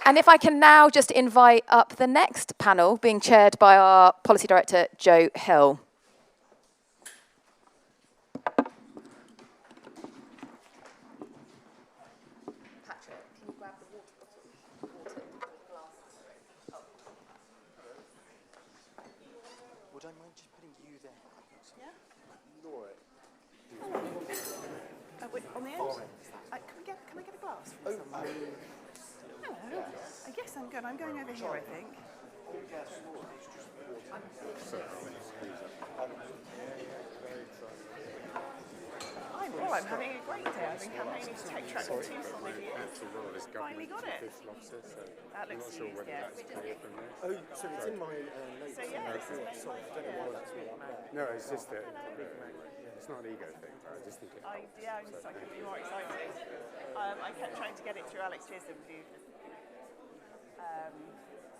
And if I can now just invite up the next panel, being chaired by our Policy Director, Jo Hill. Would I mind just putting you there? Yeah? Laura. On the end? Can I get a glass from someone? Hello. Yes, I'm good. I'm going over here, I think. I'm having a great day. I've been campaigning to take track for 2 solid years. Finally got it. That looks serious, yeah. Oh, so it's in my notes. So yeah, this is Sorry, I don't know why that's not there. No, it's just that it's not an ego thing. I just think I couldn't be more excited. I kept trying to get it through Alex Chisholm,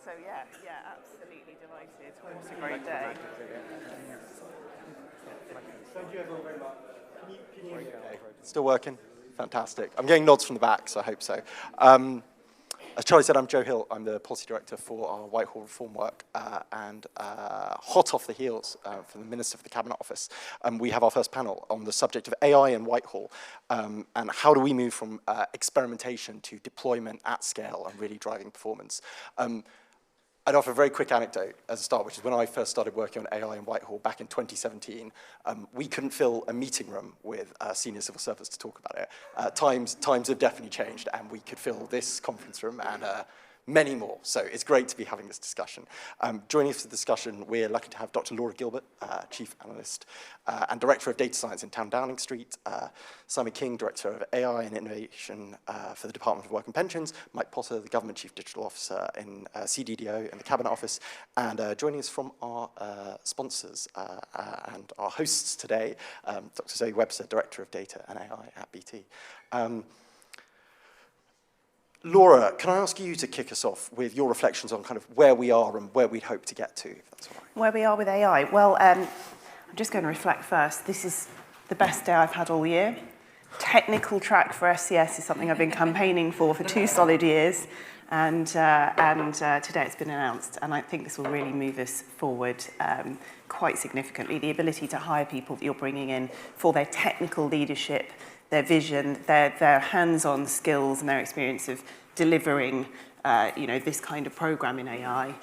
so yeah, absolutely delighted. What a great day. Thank you everyone very much. Still working? Fantastic. I'm getting nods from the back, so I hope so. As Charlie said, I'm Jo Hill. I'm the Policy Director for our Whitehall reform work, and hot off the heels from the Minister for the Cabinet Office, we have our first panel on the subject of AI in Whitehall, and how do we move from experimentation to deployment at scale and really driving performance. I'd offer a very quick anecdote as a start, which is when I first started working on AI in Whitehall back in 2017, we couldn't fill a meeting room with senior civil servants to talk about it. Times have definitely changed, and we could fill this conference room and many more. So it's great to be having this discussion. Joining us for the discussion, we're lucky to have Dr. Laura Gilbert, Chief Analyst and Director of Data Science in 10 Downing Street, Simon King, Director of AI and Innovation for the Department of Work and Pensions, Mike Potter, the Government Chief Digital Officer in CDDO in the Cabinet Office, and joining us from our sponsors and our hosts today, Dr. Zoe Webster, Director of Data and AI at BT. Laura, can I ask you to kick us off with your reflections on kind of where we are and where we'd hope to get to, if that's all right? Where we are with AI? Well, I'm just going to reflect first. This is the best day I've had all year. Technical track for SCS is something I've been campaigning for 2 solid years, and today it's been announced, and I think this will really move us forward quite significantly. The ability to hire people that you're bringing in for their technical leadership, their vision, their hands-on skills and their experience of delivering, this kind of program in AI,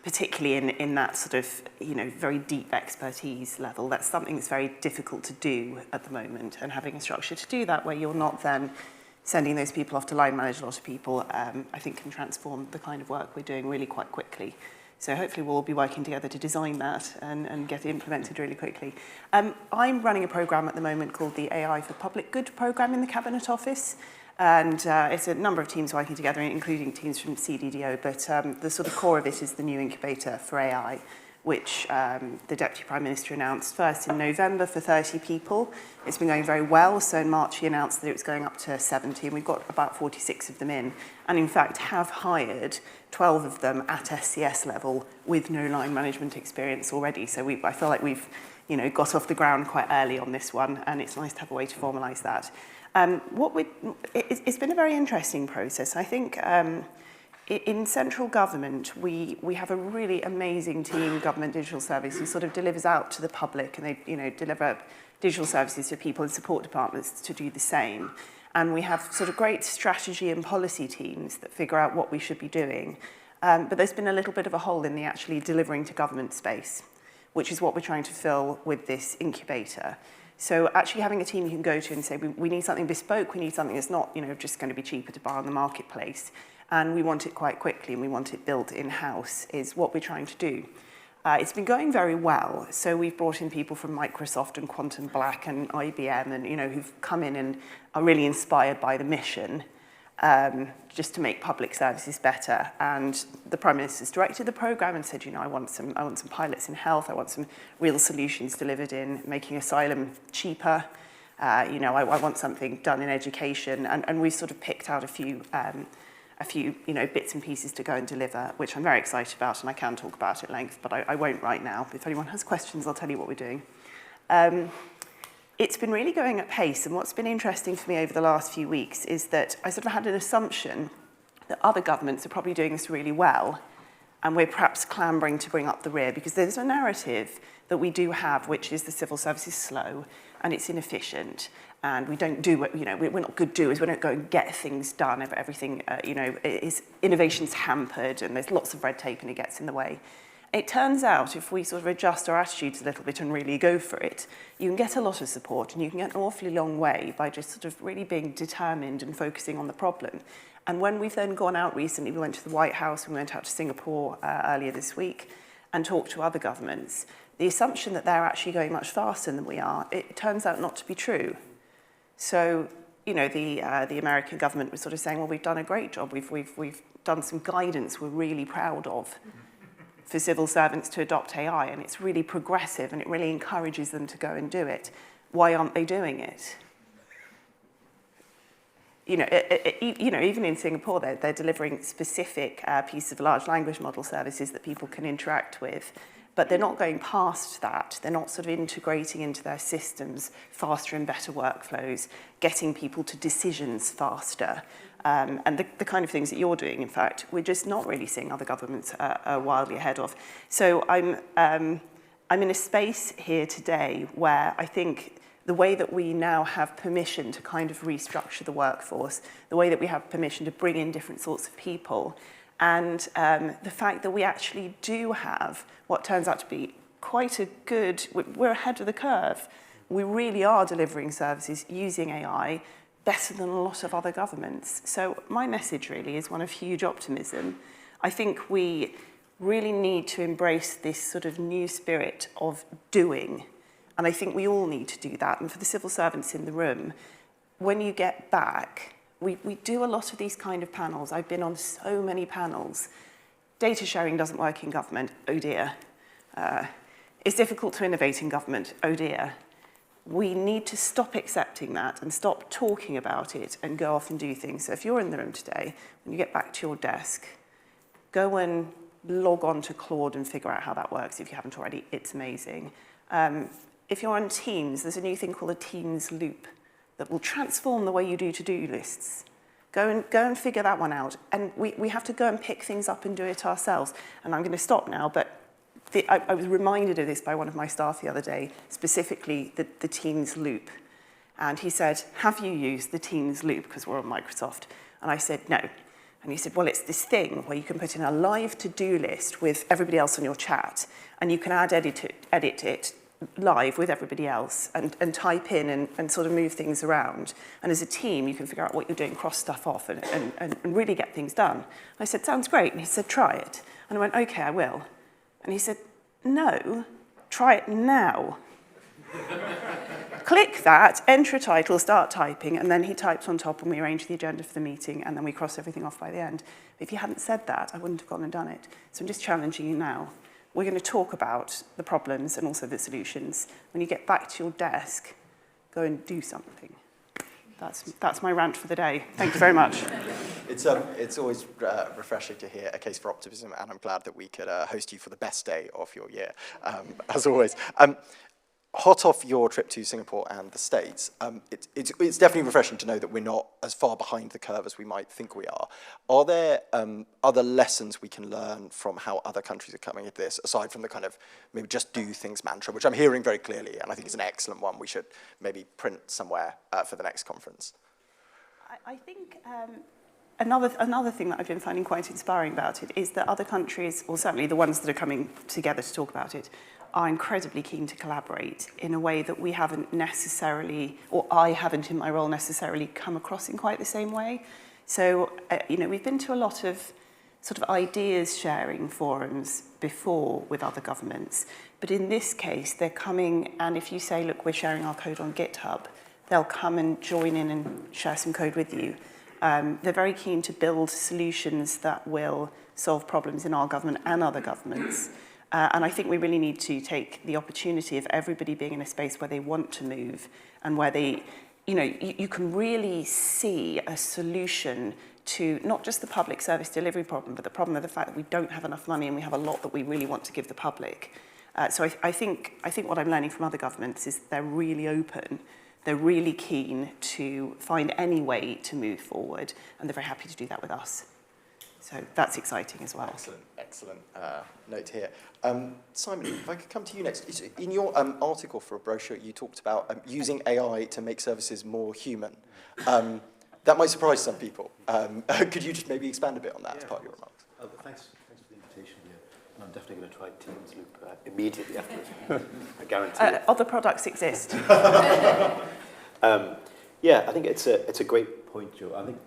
particularly in that sort of, very deep expertise level. That's something that's very difficult to do at the moment, and having a structure to do that where you're not then sending those people off to line manage a lot of people, I think can transform the kind of work we're doing really quite quickly. So hopefully we'll all be working together to design that and get it implemented really quickly. I'm running a program at the moment called the AI for Public Good program in the Cabinet Office. And it's a number of teams working together, including teams from CDDO. But the sort of core of it is the new incubator for AI, which the Deputy Prime Minister announced first in November for 30 people. It's been going very well. So in March, he announced that it was going up to 70. And we've got about 46 of them in. And in fact, have hired 12 of them at SCS level with no line management experience already. So I feel like we've got off the ground quite early on this one. And it's nice to have a way to formalise that. It's been a very interesting process. I think in central government, we have a really amazing team, Government Digital Service, who sort of delivers out to the public, and they deliver digital services to people in support departments to do the same. And we have sort of great strategy and policy teams that figure out what we should be doing. But there's been a little bit of a hole in the actually delivering to government space, which is what we're trying to fill with this incubator. So actually having a team you can go to and say, we need something bespoke, we need something that's not just going to be cheaper to buy on the marketplace, and we want it quite quickly and we want it built in-house, is what we're trying to do. It's been going very well. So we've brought in people from Microsoft and Quantum Black and IBM, and who've come in and are really inspired by the mission, just to make public services better. And the Prime Minister's directed the programme and said, I want some pilots in health, I want some real solutions delivered in making asylum cheaper. I want something done in education, and we've sort of picked out a few bits and pieces to go and deliver, which I'm very excited about, and I can talk about at length, but I won't right now. If anyone has questions, I'll tell you what we're doing. It's been really going at pace, and what's been interesting for me over the last few weeks is that I sort of had an assumption that other governments are probably doing this really well, and we're perhaps clambering to bring up the rear, because there's a narrative that we do have, which is the civil service is slow and it's inefficient, and we don't do what, we're not good doers, we don't go and get things done, everything, innovation's hampered, and there's lots of red tape and it gets in the way. It turns out if we sort of adjust our attitudes a little bit and really go for it, you can get a lot of support, and you can get an awfully long way by just sort of really being determined and focusing on the problem. And when we've then gone out recently, we went to the White House, we went out to Singapore earlier this week and talked to other governments, the assumption that they're actually going much faster than we are, it turns out not to be true. So, the American government was sort of saying, well, we've done a great job, we've done some guidance we're really proud of for civil servants to adopt AI, and it's really progressive and it really encourages them to go and do it. Why aren't they doing it? Even in Singapore, they're delivering specific pieces of large language model services that people can interact with, but they're not going past that. They're not sort of integrating into their systems faster and better workflows, getting people to decisions faster, and the kind of things that you're doing, in fact, we're just not really seeing other governments are wildly ahead of. So I'm in a space here today where I think the way that we now have permission to kind of restructure the workforce, the way that we have permission to bring in different sorts of people, and the fact that we actually do have what turns out to be quite a good, we're ahead of the curve. We really are delivering services using AI better than a lot of other governments. So my message really is one of huge optimism. I think we really need to embrace this sort of new spirit of doing. And I think we all need to do that. And for the civil servants in the room, when you get back, we do a lot of these kind of panels. I've been on so many panels. Data sharing doesn't work in government, oh dear. It's difficult to innovate in government, oh dear. We need to stop accepting that and stop talking about it and go off and do things. So if you're in the room today, when you get back to your desk, go and log on to Claude and figure out how that works if you haven't already. It's amazing. If you're on Teams, there's a new thing called a Teams loop that will transform the way you do to-do lists. Go and figure that one out. And we have to go and pick things up and do it ourselves. And I'm going to stop now, but I was reminded of this by one of my staff the other day, specifically the Teams loop. And he said, have you used the Teams loop? Because we're on Microsoft. And I said, no. And he said, well, it's this thing where you can put in a live to-do list with everybody else on your chat, and you can edit it live with everybody else and type in and sort of move things around. And as a team, you can figure out what you're doing, cross stuff off, and really get things done. And I said, sounds great. And he said, try it. And I went, okay, I will. And he said, no, try it now. Click that, enter a title, start typing, and then he types on top and we arrange the agenda for the meeting, and then we cross everything off by the end. But if you hadn't said that, I wouldn't have gone and done it. So I'm just challenging you now. We're going to talk about the problems and also the solutions. When you get back to your desk, go and do something. That's my rant for the day. Thank you very much. It's always refreshing to hear a case for optimism, and I'm glad that we could host you for the best day of your year, as always. Hot off your trip to Singapore and the States, it's definitely refreshing to know that we're not as far behind the curve as we might think we are. Are there other lessons we can learn from how other countries are coming at this, aside from the kind of maybe just do things mantra, which I'm hearing very clearly, and I think is an excellent one we should maybe print somewhere for the next conference? I think another thing that I've been finding quite inspiring about it is that other countries, or certainly the ones that are coming together to talk about it, are incredibly keen to collaborate in a way that we haven't necessarily, or I haven't in my role necessarily come across in quite the same way. So, we've been to a lot of sort of ideas sharing forums before with other governments, but in this case, they're coming, and if you say, look, we're sharing our code on GitHub, they'll come and join in and share some code with you. They're very keen to build solutions that will solve problems in our government and other governments. And I think we really need to take the opportunity of everybody being in a space where they want to move and where they, you can really see a solution to not just the public service delivery problem, but the problem of the fact that we don't have enough money and we have a lot that we really want to give the public. So I think what I'm learning from other governments is they're really open. They're really keen to find any way to move forward, and they're very happy to do that with us. So that's exciting as well. Excellent, excellent note here. Simon, if I could come to you next. In your article for a brochure, you talked about using AI to make services more human. That might surprise some people. Could you just maybe expand a bit on that as part of your remarks? Thanks for the invitation here. And I'm definitely going to try Teams Loop immediately after. I guarantee it. Other products exist. Yeah, I think it's a great point, Joe. I think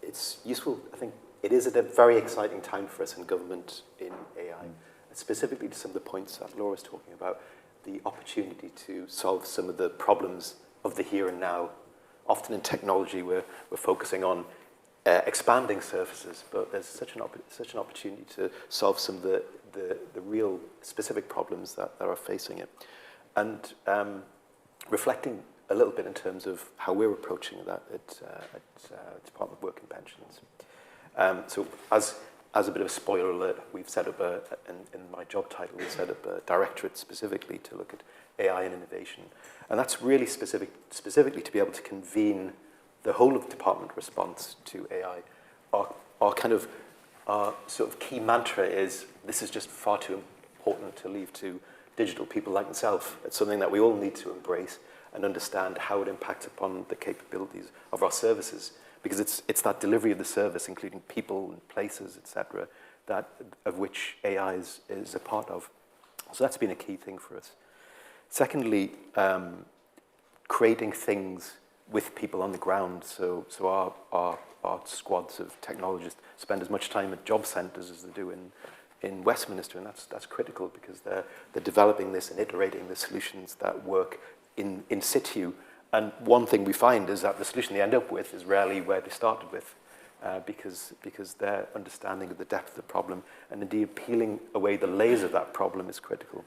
it's useful. I think it is at a very exciting time for us in government in AI, specifically to some of the points that Laura was talking about, the opportunity to solve some of the problems of the here and now. Often in technology, we're focusing on expanding services, but there's such an opportunity to solve some of the real specific problems that are facing it. And reflecting a little bit in terms of how we're approaching that at Department of Work and Pensions. So as a bit of a spoiler alert, we've set up in my job title, we've set up a directorate specifically to look at AI and innovation. And that's really specifically to be able to convene the whole of the department response to AI. Our sort of key mantra is, this is just far too important to leave to digital people like myself. It's something that we all need to embrace and understand how it impacts upon the capabilities of our services. Because it's that delivery of the service, including people and places, etc., of which AI is a part of. So that's been a key thing for us. Secondly, creating things with people on the ground. So our squads of technologists spend as much time at job centres as they do in Westminster, and that's critical because they're developing this and iterating the solutions that work in situ. And one thing we find is that the solution they end up with is rarely where they started with, because their understanding of the depth of the problem and indeed peeling away the layers of that problem is critical.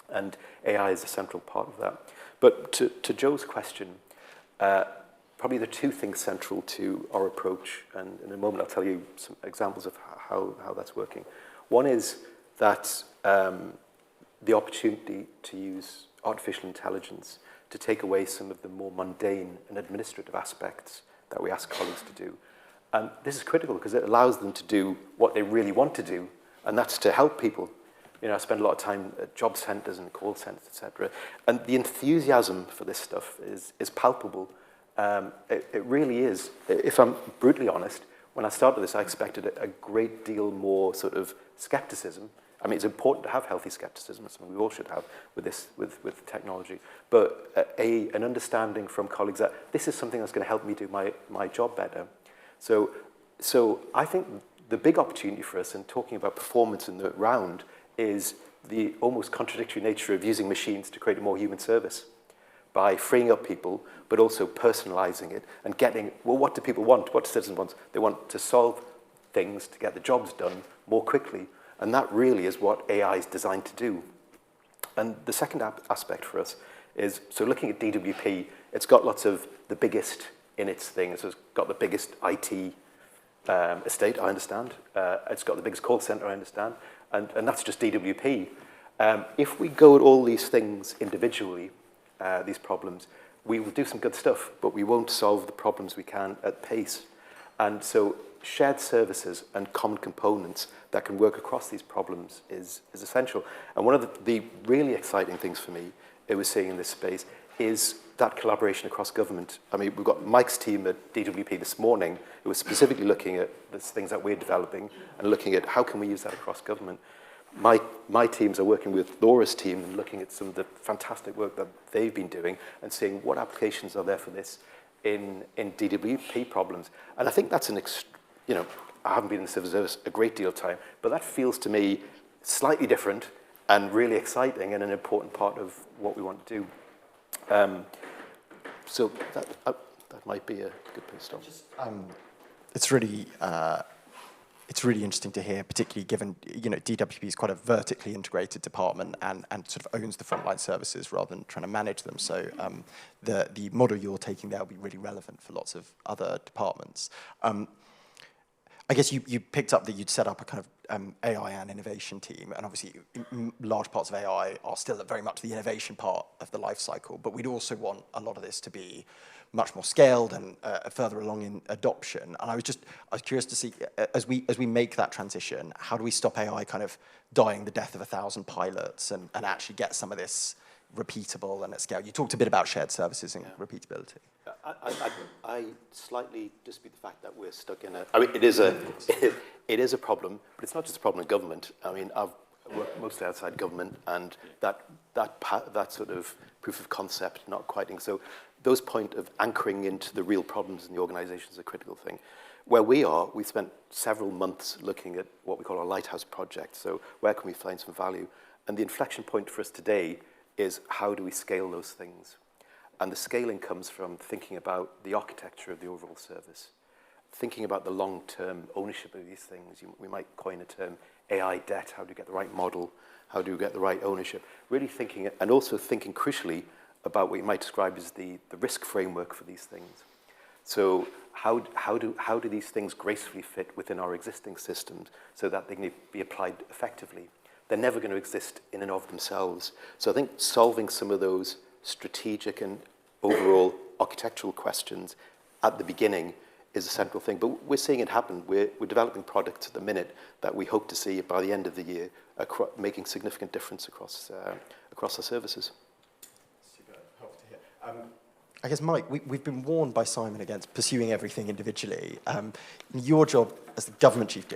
And AI is a central part of that. But to Joe's question, probably the two things central to our approach, and in a moment I'll tell you some examples of how that's working. One is that the opportunity to use artificial intelligence to take away some of the more mundane and administrative aspects that we ask colleagues to do. And this is critical because it allows them to do what they really want to do, and that's to help people. You know, I spend a lot of time at job centres and call centres, etc. And the enthusiasm for this stuff is palpable. It really is. If I'm brutally honest, when I started this, I expected a great deal more sort of skepticism. I mean, it's important to have healthy skepticism, it's something we all should have with this, with technology. But an understanding from colleagues that this is something that's going to help me do my job better. So I think the big opportunity for us in talking about performance in the round is the almost contradictory nature of using machines to create a more human service by freeing up people, but also personalizing it and getting, well, what do people want? What do citizens want? They want to solve things to get the jobs done more quickly. And that really is what AI is designed to do. And the second aspect for us is, so looking at DWP, it's got lots of the biggest in its thing. So it's got the biggest IT estate, I understand. It's got the biggest call center, I understand. And that's just DWP. If we go at all these things individually, these problems, we will do some good stuff, but we won't solve the problems we can at pace. And so shared services and common components that can work across these problems is essential. And one of the really exciting things for me, it was seeing in this space, is that collaboration across government. I mean, we've got Mike's team at DWP this morning who was specifically looking at the things that we're developing and looking at how can we use that across government. My teams are working with Laura's team and looking at some of the fantastic work that they've been doing and seeing what applications are there for this in DWP problems. And I think that's I haven't been in the civil service a great deal of time, but that feels to me slightly different and really exciting and an important part of what we want to do. So that might be a good place to start. It's really interesting to hear, particularly given DWP is quite a vertically integrated department and sort of owns the frontline services rather than trying to manage them. So the model you're taking there will be really relevant for lots of other departments. I guess you picked up that you'd set up a kind of AI and innovation team, and obviously large parts of AI are still at very much the innovation part of the life cycle, but we'd also want a lot of this to be much more scaled and further along in adoption. And I was curious to see, as we make that transition, how do we stop AI kind of dying the death of 1,000 pilots and actually get some of this repeatable and at scale? You talked a bit about shared services and repeatability. I slightly dispute the fact that we're stuck in a. I mean, it is a problem, but it's not just a problem in government. I mean, I've worked mostly outside government, and that sort of proof of concept, not quite. So those point of anchoring into the real problems in the organisation is a critical thing. Where we are, we spent several months looking at what we call our lighthouse project. So where can we find some value? And the inflection point for us today is how do we scale those things? And the scaling comes from thinking about the architecture of the overall service, thinking about the long-term ownership of these things. We might coin a term, AI debt. How do you get the right model? How do you get the right ownership? Really thinking, and also thinking crucially about what you might describe as the risk framework for these things. So how do these things gracefully fit within our existing systems so that they can be applied effectively? They're never going to exist in and of themselves. So I think solving some of those strategic and overall architectural questions at the beginning is a central thing. But we're seeing it happen. We're developing products at the minute that we hope to see by the end of the year making significant difference across our services. Super helpful to hear. I guess, Mike, we've been warned by Simon against pursuing everything individually. Your job as the government chief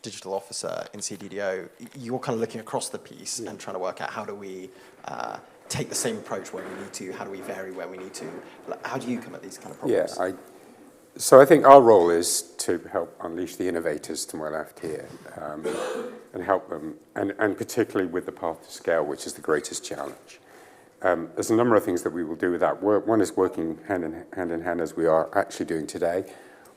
digital officer in CDDO, you're kind of looking across the piece and trying to work out how do we take the same approach where we need to, how do we vary where we need to. How do you come at these kind of problems? Yeah, so I think our role is to help unleash the innovators to my left here and help them, and particularly with the path to scale, which is the greatest challenge. There's a number of things that we will do with that. One is working hand in hand as we are actually doing today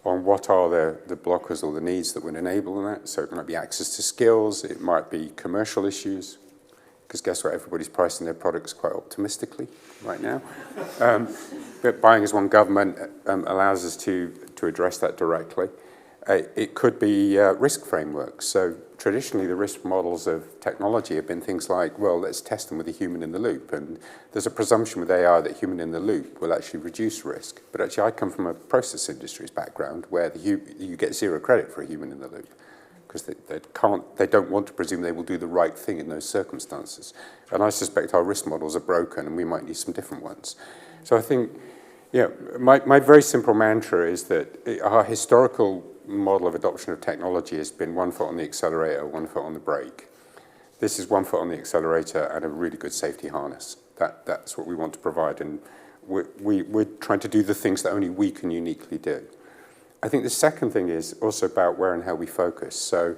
on what are the blockers or the needs that would enable that. So it might be access to skills, it might be commercial issues, because guess what, everybody's pricing their products quite optimistically right now. But buying as one government allows us to address that directly. It could be risk frameworks. So traditionally, the risk models of technology have been things like, well, let's test them with a human in the loop. And there's a presumption with AI that human in the loop will actually reduce risk. But actually, I come from a process industries background where you get zero credit for a human in the loop because they don't want to presume they will do the right thing in those circumstances. And I suspect our risk models are broken and we might need some different ones. So I think, yeah, my very simple mantra is that our historical model of adoption of technology has been 1 foot on the accelerator, 1 foot on the brake. This is 1 foot on the accelerator and a really good safety harness. That's what we want to provide, and we're trying to do the things that only we can uniquely do. I think the second thing is also about where and how we focus. So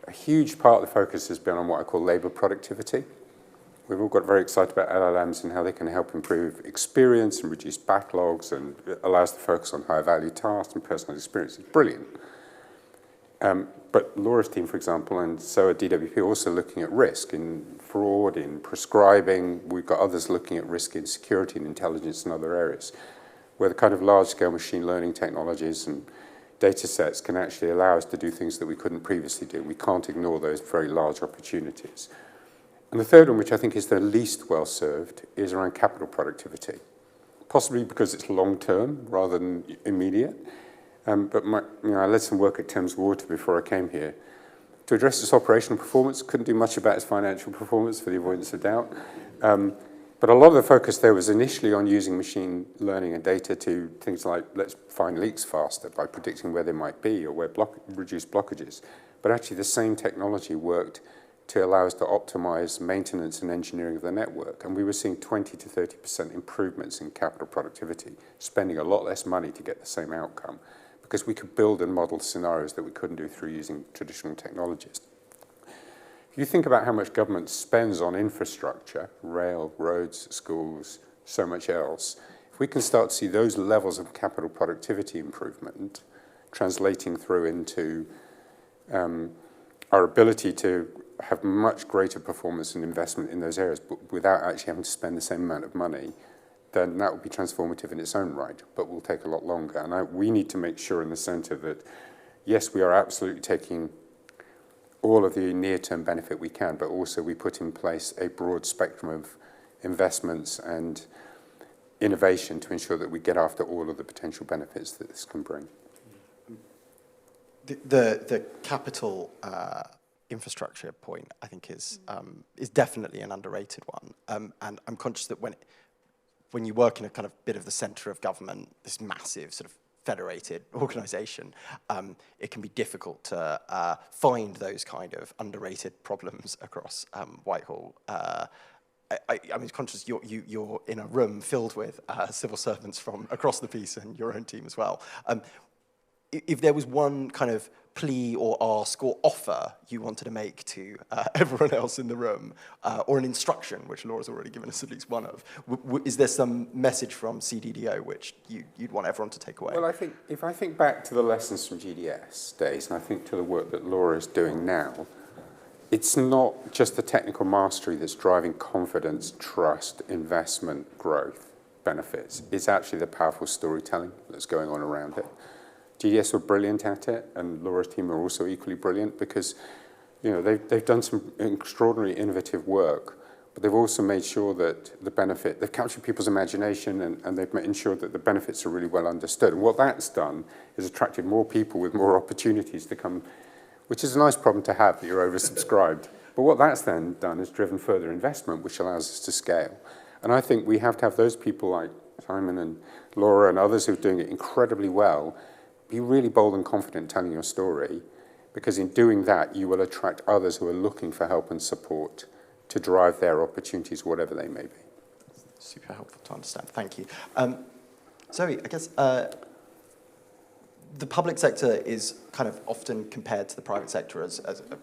a huge part of the focus has been on what I call labor productivity. We've all got very excited about LLMs and how they can help improve experience and reduce backlogs and allow us to focus on higher value tasks and personal experience. It's brilliant. But Laura's team, for example, and so at DWP, are also looking at risk in fraud, in prescribing. We've got others looking at risk in security and intelligence and other areas, where the kind of large-scale machine learning technologies and data sets can actually allow us to do things that we couldn't previously do. We can't ignore those very large opportunities. And the third one, which I think is the least well-served, is around capital productivity, possibly because it's long-term rather than immediate. But I led some work at Thames Water before I came here. To address its operational performance, couldn't do much about its financial performance for the avoidance of doubt. But a lot of the focus there was initially on using machine learning and data to things like, let's find leaks faster by predicting where they might be or where reduce blockages. But actually the same technology worked to allow us to optimize maintenance and engineering of the network. And we were seeing 20 to 30% improvements in capital productivity, spending a lot less money to get the same outcome, because we could build and model scenarios that we couldn't do through using traditional technologies. If you think about how much government spends on infrastructure, rail, roads, schools, so much else, if we can start to see those levels of capital productivity improvement translating through into our ability to have much greater performance and investment in those areas, but without actually having to spend the same amount of money, then that would be transformative in its own right, but will take a lot longer. And we need to make sure in the centre that yes, we are absolutely taking all of the near-term benefit we can, but also we put in place a broad spectrum of investments and innovation to ensure that we get after all of the potential benefits that this can bring. The capital infrastructure point, I think, is definitely an underrated one. And I'm conscious that when you work in a kind of bit of the centre of government, this massive sort of federated organisation, it can be difficult to find those kind of underrated problems across Whitehall. I'm conscious you're in a room filled with civil servants from across the piece and your own team as well. If there was one kind of plea or ask or offer you wanted to make to everyone else in the room, or an instruction, which Laura's already given us at least one of, is there some message from CDDO which you'd want everyone to take away? Well, I think if I think back to the lessons from GDS days, and I think to the work that Laura is doing now, it's not just the technical mastery that's driving confidence, trust, investment, growth, benefits. It's actually the powerful storytelling that's going on around it. GDS were brilliant at it, and Laura's team are also equally brilliant because, they've done some extraordinary innovative work, but they've also made sure that they've captured people's imagination and they've ensured that the benefits are really well understood. And what that's done is attracted more people with more opportunities to come, which is a nice problem to have that you're oversubscribed. But what that's then done is driven further investment, which allows us to scale. And I think we have to have those people like Simon and Laura and others who are doing it incredibly well. Be really bold and confident telling your story, because in doing that, you will attract others who are looking for help and support to drive their opportunities, whatever they may be. Super helpful to understand. Thank you. Zoe, I guess the public sector is kind of often compared to the private sector as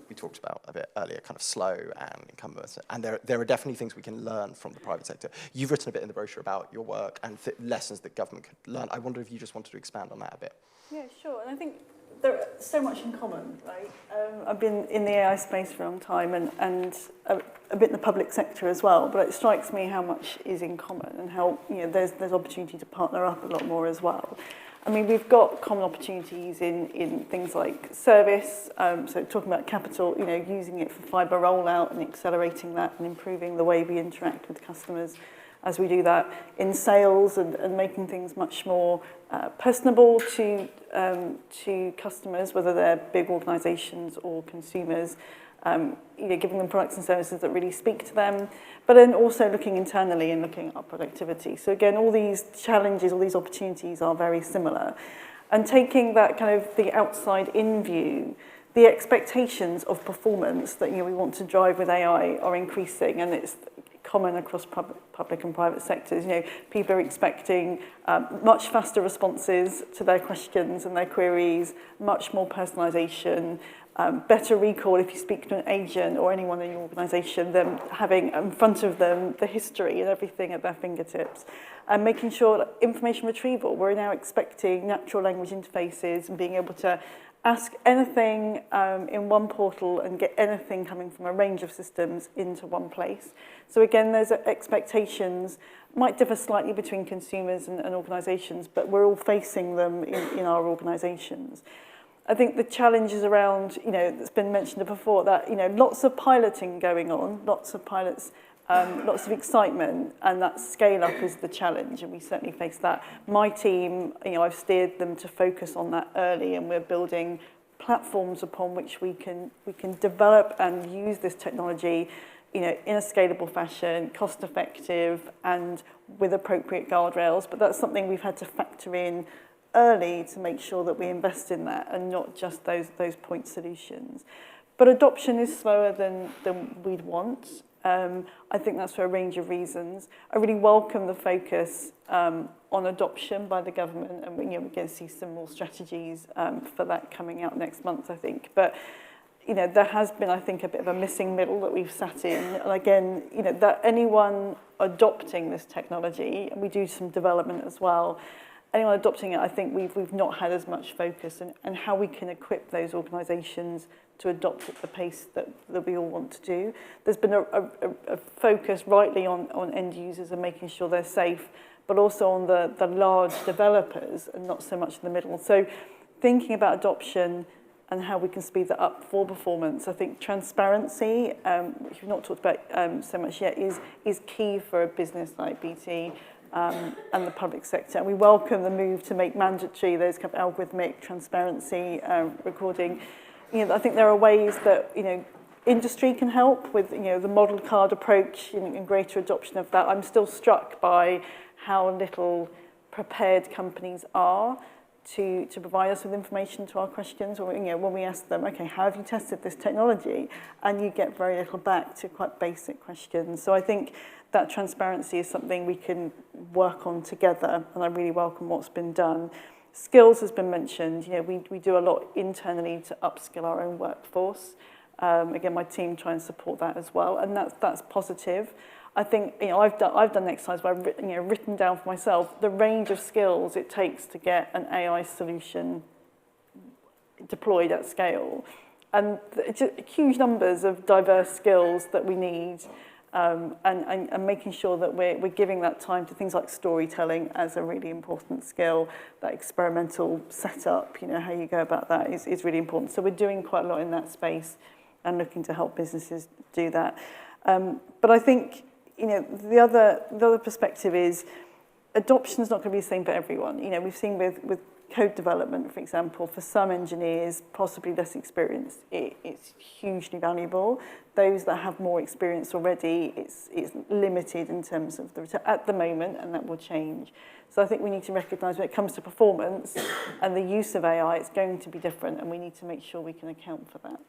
we talked about a bit earlier, kind of slow and incumbent. And there are definitely things we can learn from the private sector. You've written a bit in the brochure about your work and lessons that government could learn. I wonder if you just wanted to expand on that a bit. Yeah, sure. And I think there are so much in common, right? I've been in the AI space for a long time and a bit in the public sector as well, but it strikes me how much is in common and how there's opportunity to partner up a lot more as well. I mean, we've got common opportunities in things like service, so talking about capital, using it for fibre rollout and accelerating that and improving the way we interact with customers as we do that, in sales and making things much more personable to customers, whether they're big organisations or consumers, giving them products and services that really speak to them, but then also looking internally and looking at our productivity. So again, all these challenges, all these opportunities are very similar. And taking that kind of the outside-in view, the expectations of performance that we want to drive with AI are increasing, and it's common across public and private sectors. People are expecting much faster responses to their questions and their queries, much more personalisation, better recall if you speak to an agent or anyone in your organisation, them having in front of them the history and everything at their fingertips, and making sure that information retrieval, we're now expecting natural language interfaces and being able to ask anything in one portal and get anything coming from a range of systems into one place. So again, those expectations might differ slightly between consumers and organisations, but we're all facing them in our organisations. I think the challenges around, that's been mentioned before, that, lots of piloting going on, lots of pilots, lots of excitement, and that scale up is the challenge, and we certainly face that. My team, I've steered them to focus on that early, and we're building platforms upon which we can develop and use this technology, in a scalable fashion, cost effective, and with appropriate guardrails. But that's something we've had to factor in early to make sure that we invest in that and not just those point solutions. But adoption is slower than we'd want. I think that's for a range of reasons. I really welcome the focus on adoption by the government, and we're going to see some more strategies for that coming out next month, I think. But there has been, I think, a bit of a missing middle that we've sat in. And again, that anyone adopting this technology, and we do some development as well, anyone adopting it, I think we've not had as much focus and how we can equip those organisations to adopt at the pace that we all want to do. There's been a focus rightly on end users and making sure they're safe, but also on the large developers and not so much in the middle. So thinking about adoption and how we can speed that up for performance. I think transparency, which we've not talked about so much yet, is key for a business like BT and the public sector. And we welcome the move to make mandatory those kind of algorithmic transparency recording. I think there are ways that industry can help with the model card approach and greater adoption of that. I'm still struck by how little prepared companies are to provide us with information to our questions, or when we ask them, okay, how have you tested this technology? And you get very little back to quite basic questions. So I think that transparency is something we can work on together, and I really welcome what's been done. Skills has been mentioned. We do a lot internally to upskill our own workforce. Again, my team try and support that as well, and that's positive. I think I've done an exercise where I've written down for myself the range of skills it takes to get an AI solution deployed at scale, and just huge numbers of diverse skills that we need, and making sure that we're giving that time to things like storytelling as a really important skill. That experimental setup, how you go about that is really important. So we're doing quite a lot in that space and looking to help businesses do that. But I think the other perspective is adoption is not going to be the same for everyone. We've seen with code development, for example, for some engineers, possibly less experienced, it's hugely valuable. Those that have more experience already, it's limited in terms of the return at the moment, and that will change. So I think we need to recognise when it comes to performance and the use of AI, it's going to be different, and we need to make sure we can account for that.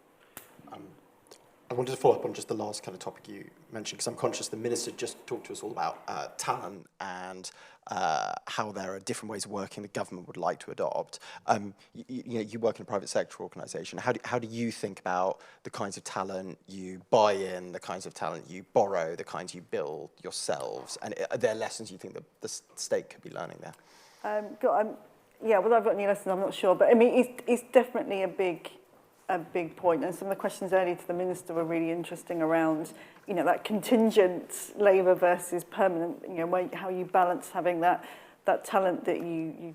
I wanted to follow up on just the last kind of topic you mentioned, because I'm conscious the Minister just talked to us all about talent and how there are different ways of working the government would like to adopt. You work in a private sector organisation. How do you think about the kinds of talent you buy in, the kinds of talent you borrow, the kinds you build yourselves? And are there lessons you think that the state could be learning there? Whether I've got any lessons, I'm not sure. But I mean, it's definitely a big point, and some of the questions earlier to the Minister were really interesting around, that contingent labour versus permanent, how you balance having that talent that you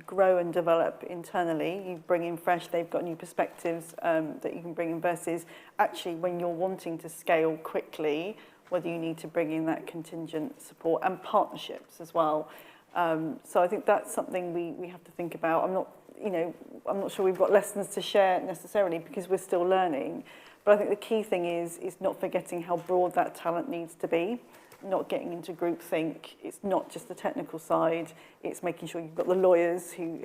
grow and develop internally, you bring in fresh, they've got new perspectives that you can bring in, versus actually when you're wanting to scale quickly, whether you need to bring in that contingent support and partnerships as well. So I think that's something we have to think about. I'm not sure we've got lessons to share necessarily because we're still learning. But I think the key thing is not forgetting how broad that talent needs to be, not getting into groupthink. It's not just the technical side. It's making sure you've got the lawyers who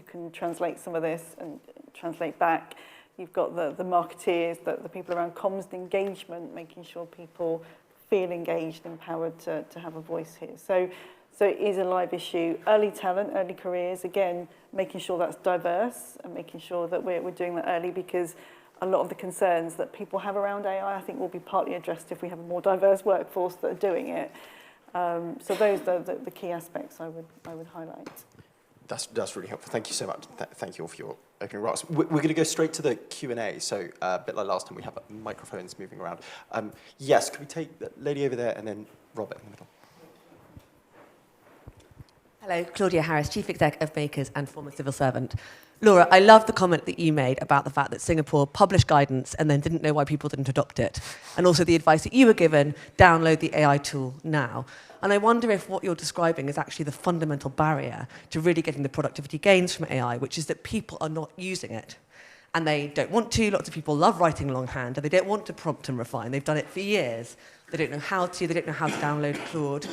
can translate some of this and translate back. You've got the marketeers, the people around comms and engagement, making sure people feel engaged, empowered to have a voice here. So it is a live issue. Early talent, early careers, again, making sure that's diverse and making sure that we're doing that early, because a lot of the concerns that people have around AI, I think, will be partly addressed if we have a more diverse workforce that are doing it. So those are the key aspects I would highlight. That's really helpful. Thank you so much. Thank you all for your opening remarks. We're going to go straight to the Q&A. So a bit like last time, we have microphones moving around. Yes, could we take the lady over there and then Robert in the middle? Hello, Claudia Harris, Chief Exec of Makers and former civil servant. Laura, I love the comment that you made about the fact that Singapore published guidance and then didn't know why people didn't adopt it. And also the advice that you were given, download the AI tool now. And I wonder if what you're describing is actually the fundamental barrier to really getting the productivity gains from AI, which is that people are not using it. And they don't want to. Lots of people love writing longhand, and they don't want to prompt and refine. They've done it for years. They don't know how to. They don't know how to download Claude.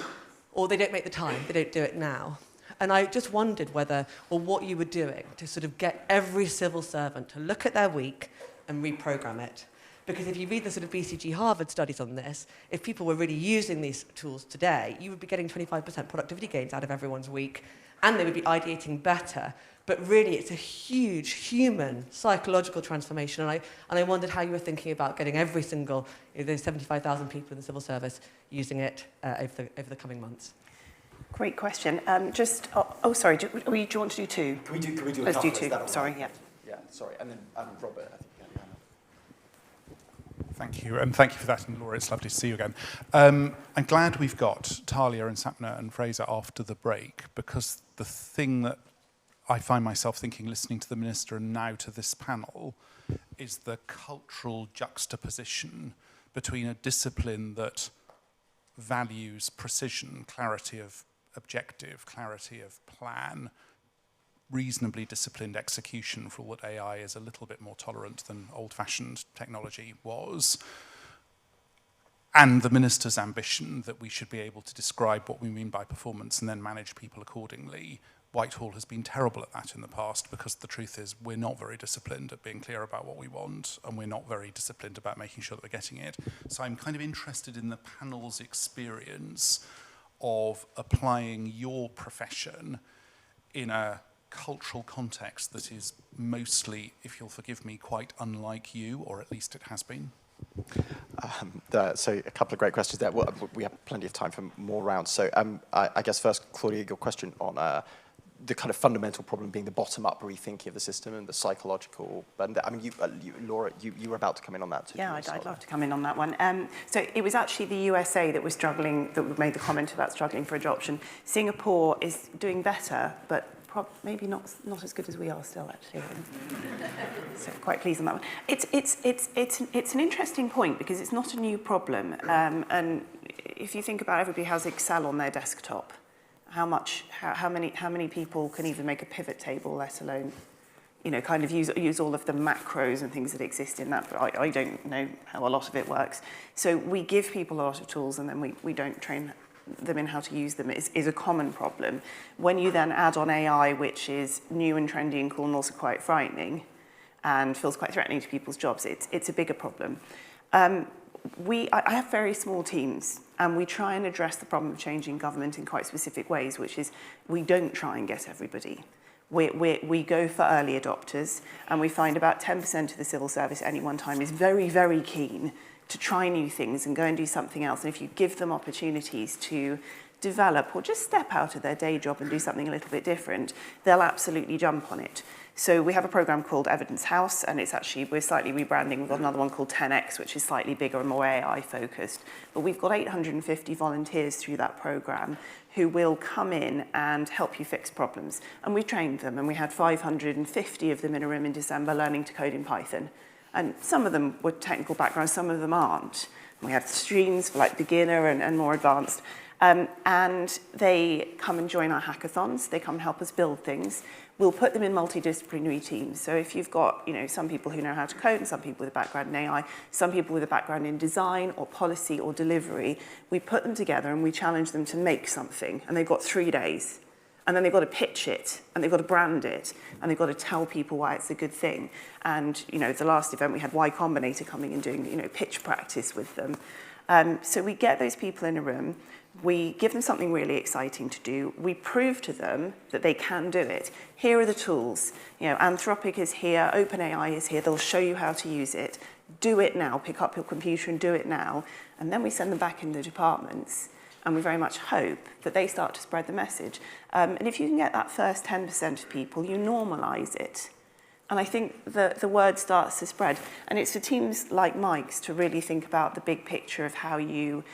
Or they don't make the time, they don't do it now. And I just wondered whether, or what you were doing to sort of get every civil servant to look at their week and reprogram it. Because if you read the sort of BCG Harvard studies on this, if people were really using these tools today, you would be getting 25% productivity gains out of everyone's week, and they would be ideating better. But really, it's a huge human psychological transformation. And I wondered how you were thinking about getting every single, those 75,000 people in the civil service using it over the coming months. Great question. Sorry, do you want to do two? Can we do Let's do two. Sorry, yeah. Yeah, sorry. And then Robert, I think. Thank you, and thank you for that, and Laura, it's lovely to see you again. I'm glad we've got Thalia and Sapana and Frazer after the break, because the thing that I find myself thinking, listening to the Minister and now to this panel, is the cultural juxtaposition between a discipline that values precision, clarity of objective, clarity of plan, reasonably disciplined execution for all that AI is a little bit more tolerant than old-fashioned technology was, and the Minister's ambition that we should be able to describe what we mean by performance and then manage people accordingly. Whitehall has been terrible at that in the past because the truth is we're not very disciplined at being clear about what we want, and we're not very disciplined about making sure that we're getting it. So I'm kind of interested in the panel's experience of applying your profession in a cultural context that is mostly, if you'll forgive me, quite unlike you, or at least it has been. So a couple of great questions there. Well, we have plenty of time for more rounds. So I guess first, Claudia, your question on the kind of fundamental problem being the bottom-up rethinking of the system and the psychological. But I mean, Laura, you were about to come in on that too. Yeah, I'd love to come in on that one. So it was actually the USA that was struggling, that made the comment about struggling for adoption. Singapore is doing better, but maybe not as good as we are still, actually. So quite pleased on that one. It's an interesting point because it's not a new problem. And if you think about everybody has Excel on their desktop, how many people can even make a pivot table, let alone, kind of use all of the macros and things that exist in that. But I don't know how a lot of it works. So we give people a lot of tools and then we don't train them in how to use them is a common problem. When you then add on AI, which is new and trendy and cool and also quite frightening and feels quite threatening to people's jobs, it's a bigger problem. I have very small teams and we try and address the problem of changing government in quite specific ways, which is we don't try and get everybody. We go for early adopters and we find about 10% of the civil service at any one time is very, very keen to try new things and go and do something else. And if you give them opportunities to develop or just step out of their day job and do something a little bit different, they'll absolutely jump on it. So we have a program called Evidence House, and it's actually, we're slightly rebranding. We've got another one called 10X, which is slightly bigger and more AI focused. But we've got 850 volunteers through that program who will come in and help you fix problems. And we trained them, and we had 550 of them in a room in December learning to code in Python. And some of them were technical backgrounds, some of them aren't. We have streams for like beginner and more advanced. And they come and join our hackathons. They come and help us build things. We'll put them in multidisciplinary teams. So if you've got some people who know how to code and some people with a background in AI, some people with a background in design or policy or delivery, we put them together and we challenge them to make something. And they've got 3 days. And then they've got to pitch it, and they've got to brand it, and they've got to tell people why it's a good thing. And, the last event we had Y Combinator coming and doing, pitch practice with them. So we get those people in a room, we give them something really exciting to do, we prove to them that they can do it. Here are the tools. Anthropic is here, OpenAI is here, they'll show you how to use it. Do it now, pick up your computer and do it now. And then we send them back in the departments. And we very much hope that they start to spread the message. And if you can get that first 10% of people, you normalise it. And I think the word starts to spread. And it's for teams like Mike's to really think about the big picture of how you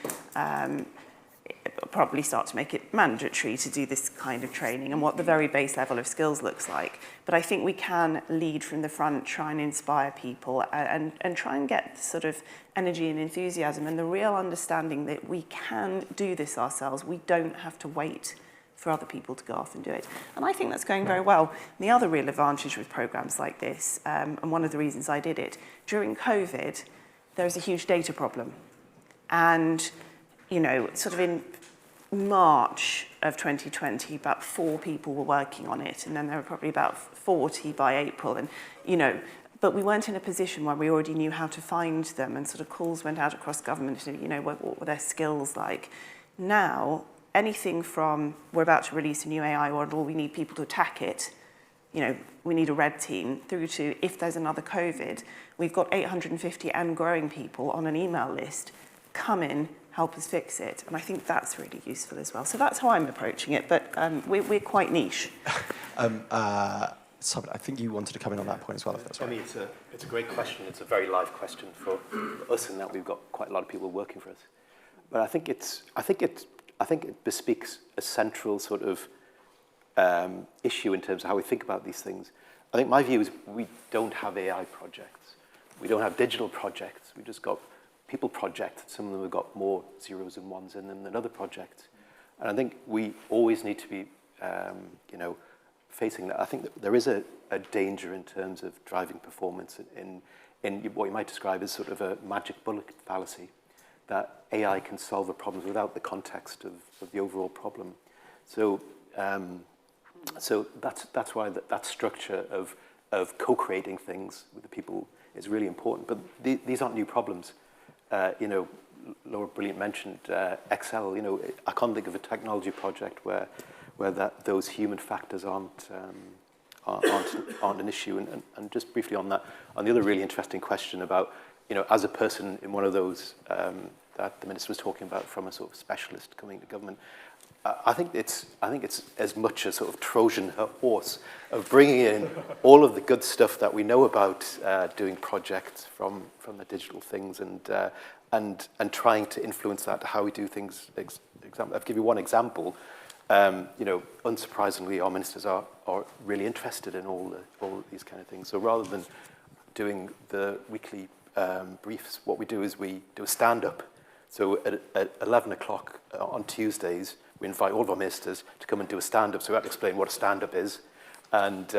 probably start to make it mandatory to do this kind of training and what the very base level of skills looks like. But I think we can lead from the front, try and inspire people and try and get sort of energy and enthusiasm and the real understanding that we can do this ourselves. We don't have to wait for other people to go off and do it. And I think that's going very well. And the other real advantage with programs like this, and one of the reasons I did it, during COVID, there was a huge data problem. And, sort of in March of 2020, about 4 people were working on it, and then there were probably about 40 by April. And, but we weren't in a position where we already knew how to find them, and sort of calls went out across government, what were their skills like. Now, anything from we're about to release a new AI model, we need people to attack it, we need a red team, through to if there's another COVID, we've got 850 and growing people on an email list, come in, help us fix it. And I think that's really useful as well. So that's how I'm approaching it, but we're quite niche. So I think you wanted to come in on that point as well, if that's right. I mean, it's a great question. It's a very live question for us, in that we've got quite a lot of people working for us. But I think it bespeaks a central sort of issue in terms of how we think about these things. I think my view is we don't have AI projects. We don't have digital projects. We've just got people projects. Some of them have got more zeros and ones in them than other projects. And I think we always need to be, facing that. I think that there is a danger in terms of driving performance in what you might describe as sort of a magic bullet fallacy, that AI can solve a problem without the context of the overall problem. So, that's why that structure of co-creating things with the people is really important. But these aren't new problems. Laura Brilliant mentioned Excel. I can't think of a technology project where those human factors aren't an issue. And just briefly on that, on the other really interesting question about, as a person in one of those that the minister was talking about from a sort of specialist coming to government, I think it's as much a sort of Trojan horse of bringing in all of the good stuff that we know about doing projects from the digital things and trying to influence that to how we do things. I'll give you one example. Unsurprisingly, our ministers are really interested in all these kind of things. So rather than doing the weekly briefs, what we do is we do a stand-up. So at 11 o'clock on Tuesdays, we invite all of our ministers to come and do a stand-up. So we have to explain what a stand-up is and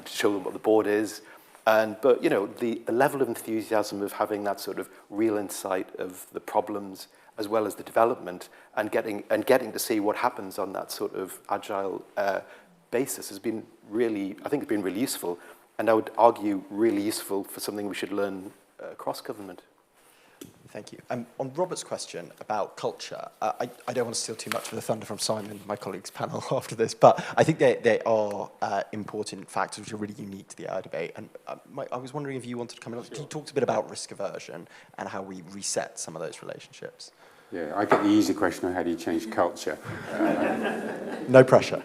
show them what the board is. But the level of enthusiasm of having that sort of real insight of the problems as well as the development and getting to see what happens on that sort of agile basis has been really, I think it's been really useful. And I would argue really useful for something we should learn across government. Thank you. On Robert's question about culture, I don't want to steal too much of the thunder from Simon, my colleague's panel after this, but I think there are important factors which are really unique to the AI debate. And I was wondering if you wanted to come in. Sure. You talked a bit about risk aversion and how we reset some of those relationships. Yeah, I get the easy question of how do you change culture? No pressure.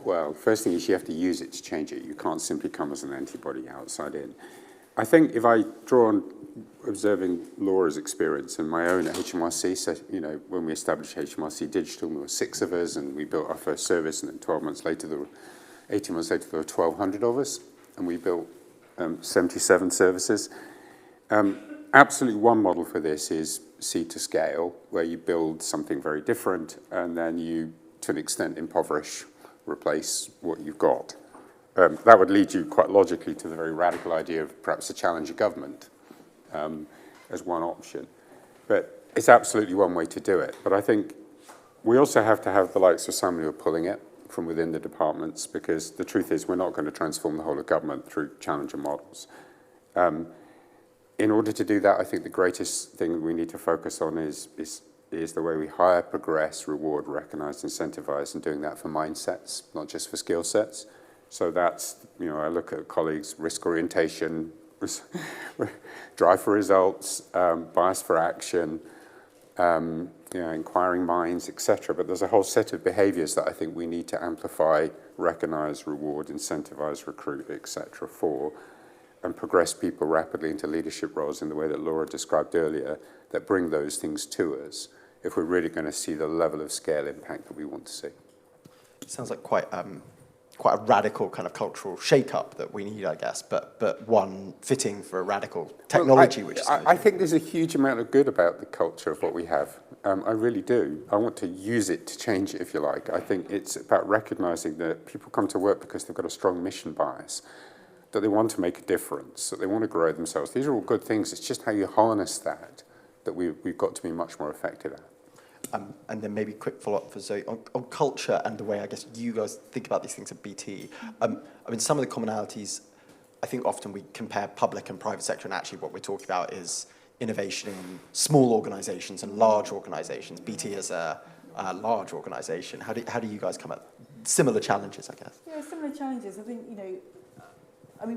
Well, first thing is you have to use it to change it. You can't simply come as an antibody outside in. I think if I draw on observing Laura's experience and my own at HMRC, so, when we established HMRC Digital, there were 6 of us, and we built our first service, and then 18 months later, there were 1,200 of us, and we built 77 services. Absolutely one model for this is seed to scale, where you build something very different, and then you, to an extent, impoverish, replace what you've got. That would lead you quite logically to the very radical idea of perhaps a challenger government as one option. But it's absolutely one way to do it. But I think we also have to have the likes of somebody who are pulling it from within the departments, because the truth is we're not going to transform the whole of government through challenger models. In order to do that, I think the greatest thing we need to focus on is the way we hire, progress, reward, recognize, incentivize, and doing that for mindsets, not just for skill sets. So that's, I look at colleagues' risk orientation, drive for results, bias for action, inquiring minds, etc. But there's a whole set of behaviors that I think we need to amplify, recognize, reward, incentivize, recruit, etc. for, and progress people rapidly into leadership roles in the way that Laura described earlier, that bring those things to us, if we're really going to see the level of scale impact that we want to see. It sounds like quite a radical kind of cultural shake-up that we need, I guess, but one fitting for a radical technology. I think there's a huge amount of good about the culture of what we have. I really do. I want to use it to change it, if you like. I think it's about recognizing that people come to work because they've got a strong mission bias, that they want to make a difference, that they want to grow themselves. These are all good things. It's just how you harness that we've got to be much more effective at. And then maybe a quick follow-up for Zoe on culture and the way I guess you guys think about these things at BT. Some of the commonalities, I think often we compare public and private sector, and actually what we're talking about is innovation in small organisations and large organisations. BT is a large organisation. How do you guys come at similar challenges, I guess? Yeah, similar challenges. I think,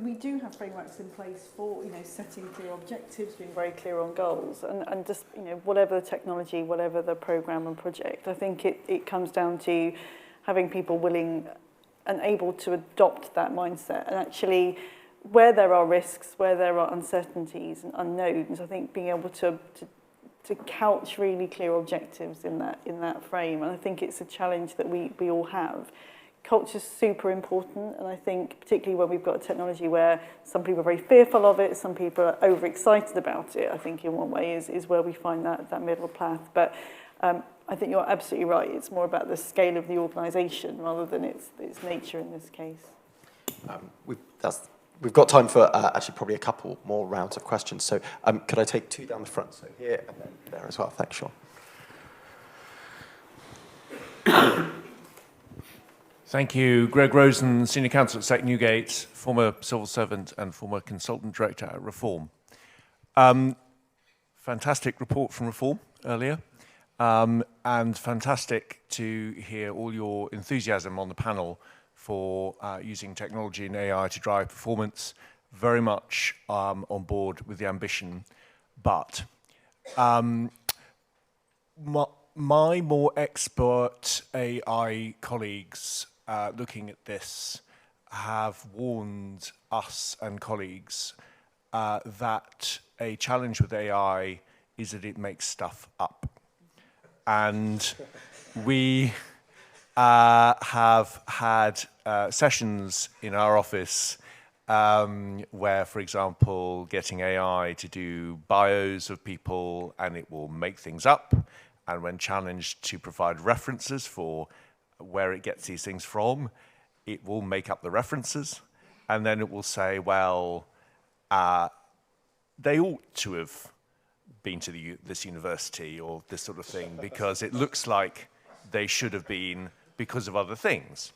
we do have frameworks in place for, setting clear objectives, being very clear on goals, and just, whatever the technology, whatever the programme and project, I think it comes down to having people willing and able to adopt that mindset. And actually, where there are risks, where there are uncertainties and unknowns, I think being able to couch really clear objectives in that frame. And I think it's a challenge that we all have. culture's super important, and I think particularly when we've got a technology where some people are very fearful of it, some people are overexcited about it, I think in one way is where we find that middle path. But I think you're absolutely right. It's more about the scale of the organisation rather than its nature in this case. We've got time for actually probably a couple more rounds of questions. So could I take 2 down the front? So here and then there as well. Thanks, Sean. Thank you. Greg Rosen, Senior Counsel at SEC Newgate, former civil servant and former consultant director at Reform. Fantastic report from Reform earlier, and fantastic to hear all your enthusiasm on the panel for using technology and AI to drive performance. Very much on board with the ambition, but my more expert AI colleagues looking at this have warned us and colleagues that a challenge with AI is that it makes stuff up. And we have had sessions in our office where, for example, getting AI to do bios of people and it will make things up. And when challenged to provide references for where it gets these things from, it will make up the references. And then it will say, well, they ought to have been to this university or this sort of thing because it looks like they should have been because of other things.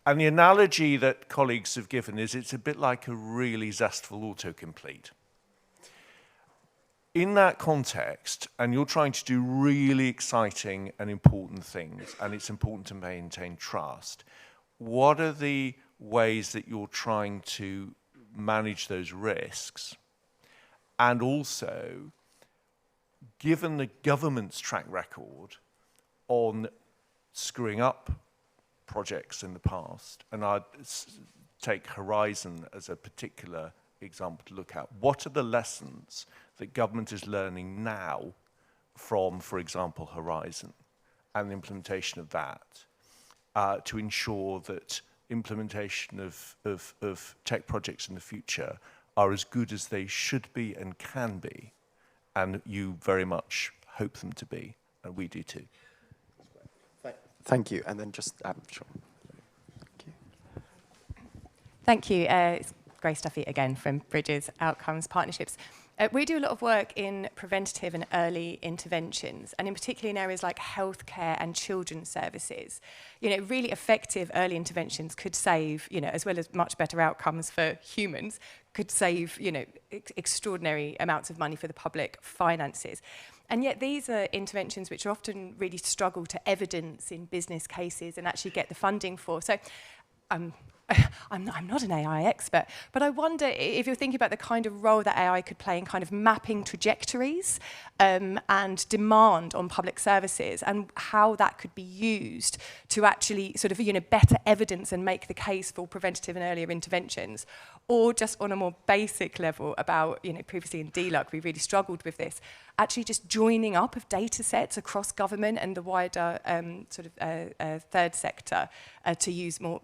And the analogy that colleagues have given is it's a bit like a really zestful autocomplete. In that context, and you're trying to do really exciting and important things, and it's important to maintain trust, what are the ways that you're trying to manage those risks? And also, given the government's track record on screwing up projects in the past, and I'd take Horizon as a particular example to look at, what are the lessons that government is learning now from, for example, Horizon and the implementation of that to ensure that implementation of tech projects in the future are as good as they should be and can be, and you very much hope them to be, and we do too. Thank you. And then just, sure. Thank you. Thank you. It's Grace Duffy again from Bridges Outcomes Partnerships. We do a lot of work in preventative and early interventions, and in particular in areas like healthcare and children's services. Really effective early interventions could save, as well as much better outcomes for humans, could save, extraordinary amounts of money for the public finances. And yet these are interventions which often really struggle to evidence in business cases and actually get the funding for. So I'm not an AI expert, but I wonder if you're thinking about the kind of role that AI could play in kind of mapping trajectories and demand on public services, and how that could be used to actually sort of, better evidence and make the case for preventative and earlier interventions, or just on a more basic level about, previously in DLUC, we really struggled with this, actually just joining up of data sets across government and the wider third sector to use more,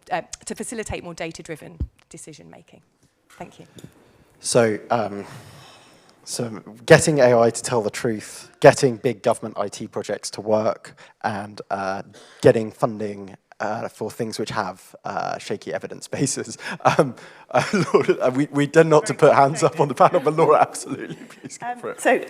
to facilitate more data-driven decision-making. Thank you. So getting AI to tell the truth, getting big government IT projects to work, and getting funding for things which have shaky evidence bases. Laura, we tend not to put hands up on the panel, but Laura, absolutely, please go for it. So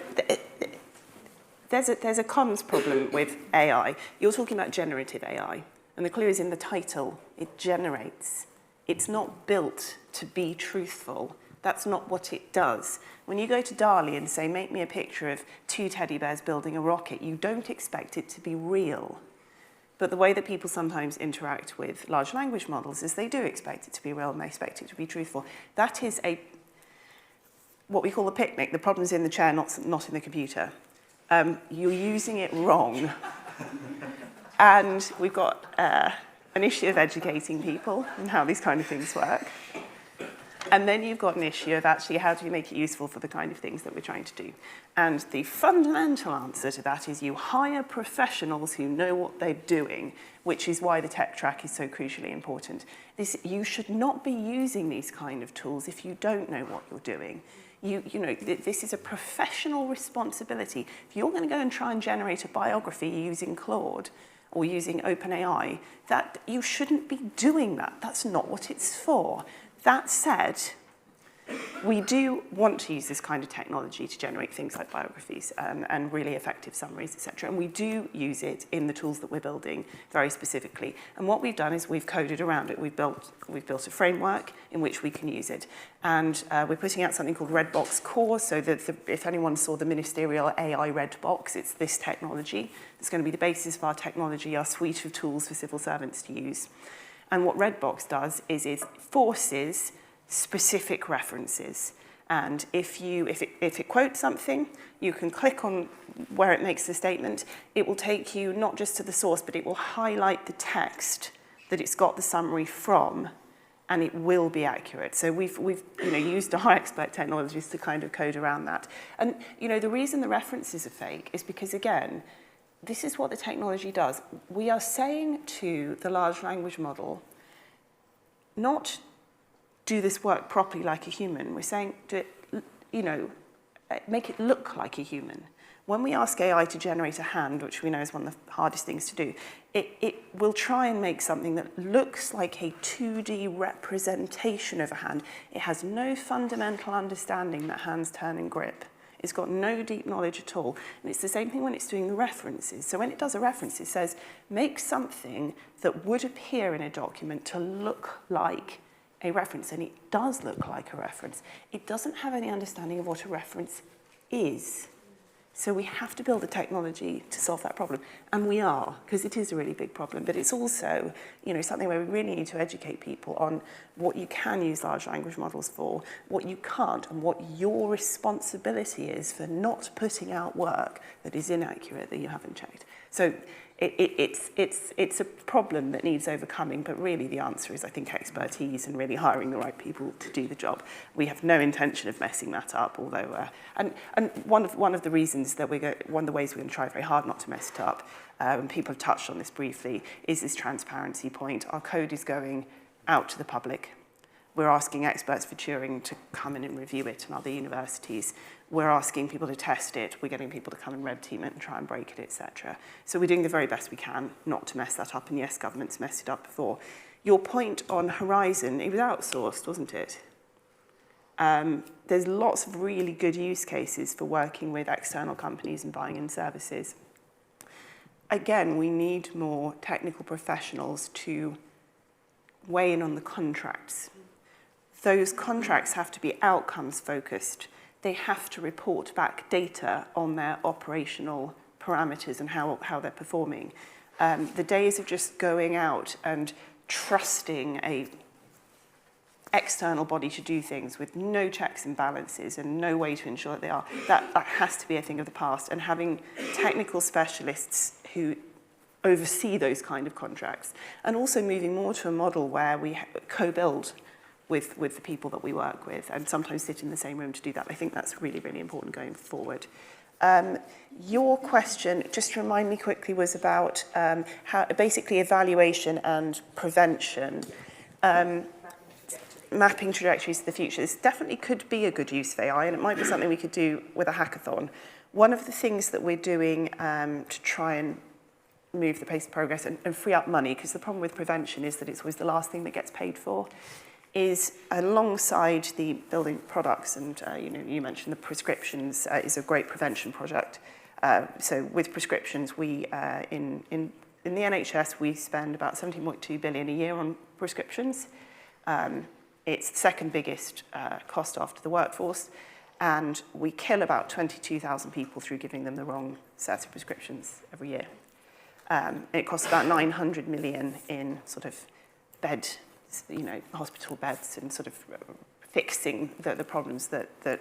there's a comms problem with AI. You're talking about generative AI, and the clue is in the title. It generates. It's not built to be truthful. That's not what it does. When you go to DALL-E and say, make me a picture of 2 teddy bears building a rocket, you don't expect it to be real. But the way that people sometimes interact with large language models is they do expect it to be real and they expect it to be truthful. That is what we call a picnic. The problem's in the chair, not in the computer. You're using it wrong. And we've got an issue of educating people and how these kind of things work. And then you've got an issue of actually how do you make it useful for the kind of things that we're trying to do. And the fundamental answer to that is you hire professionals who know what they're doing, which is why the tech track is so crucially important. You should not be using these kind of tools if you don't know what you're doing. You know, this is a professional responsibility. If you're going to go and try and generate a biography using Claude or using OpenAI, that you shouldn't be doing that. That's not what it's for. That said, we do want to use this kind of technology to generate things like biographies and really effective summaries, etc. And we do use it in the tools that we're building very specifically. And what we've done is we've coded around it. We've built a framework in which we can use it. And we're putting out something called Redbox Core, so that if anyone saw the ministerial AI Redbox, it's this technology. It's going to be the basis of our technology, our suite of tools for civil servants to use. And what Redbox does is it forces specific references. And if it quotes something, you can click on where it makes the statement. It will take you not just to the source, but it will highlight the text that it's got the summary from, and it will be accurate. So we've used our expert technologies to kind of code around that. And the reason the references are fake is because, again, this is what the technology does. We are saying to the large language model, not do this work properly like a human. We're saying, make it look like a human. When we ask AI to generate a hand, which we know is one of the hardest things to do, it will try and make something that looks like a 2D representation of a hand. It has no fundamental understanding that hands turn and grip. It's got no deep knowledge at all. And it's the same thing when it's doing the references. So when it does a reference, it says, make something that would appear in a document to look like a reference. And it does look like a reference. It doesn't have any understanding of what a reference is. So we have to build a technology to solve that problem. And we are, because it is a really big problem. But it's also, something where we really need to educate people on what you can use large language models for, what you can't, and what your responsibility is for not putting out work that is inaccurate, that you haven't checked. So it's a problem that needs overcoming, but really the answer is, I think, expertise and really hiring the right people to do the job. We have no intention of messing that up, although, and one of the reasons that one of the ways we're going to try very hard not to mess it up, and people have touched on this briefly, is this transparency point. Our code is going out to the public. We're asking experts for Turing to come in and review it, and other universities. We're asking people to test it. We're getting people to come and red team it and try and break it, etc. So we're doing the very best we can not to mess that up. And yes, government's messed it up before. Your point on Horizon, it was outsourced, wasn't it? There's lots of really good use cases for working with external companies and buying in services. Again, we need more technical professionals to weigh in on the contracts. Those contracts have to be outcomes focused. They have to report back data on their operational parameters and how they're performing. The days of just going out and trusting a external body to do things with no checks and balances and no way to ensure that they are, that has to be a thing of the past. And having technical specialists who oversee those kind of contracts, and also moving more to a model where we co-build with the people that we work with, and sometimes sit in the same room to do that. I think that's really, really important going forward. Your question, just to remind me quickly, was about how basically evaluation and prevention. Mapping trajectories to the future. This definitely could be a good use of AI, and it might be something we could do with a hackathon. One of the things that we're doing to try and move the pace of progress and free up money, because the problem with prevention is that it's always the last thing that gets paid for, is alongside the building products, and you mentioned the prescriptions is a great prevention project. So with prescriptions, we in the NHS we spend about 17.2 billion a year on prescriptions. It's the second biggest cost after the workforce, and we kill about 22,000 people through giving them the wrong set of prescriptions every year. It costs about 900 million in sort of hospital beds and sort of fixing the problems that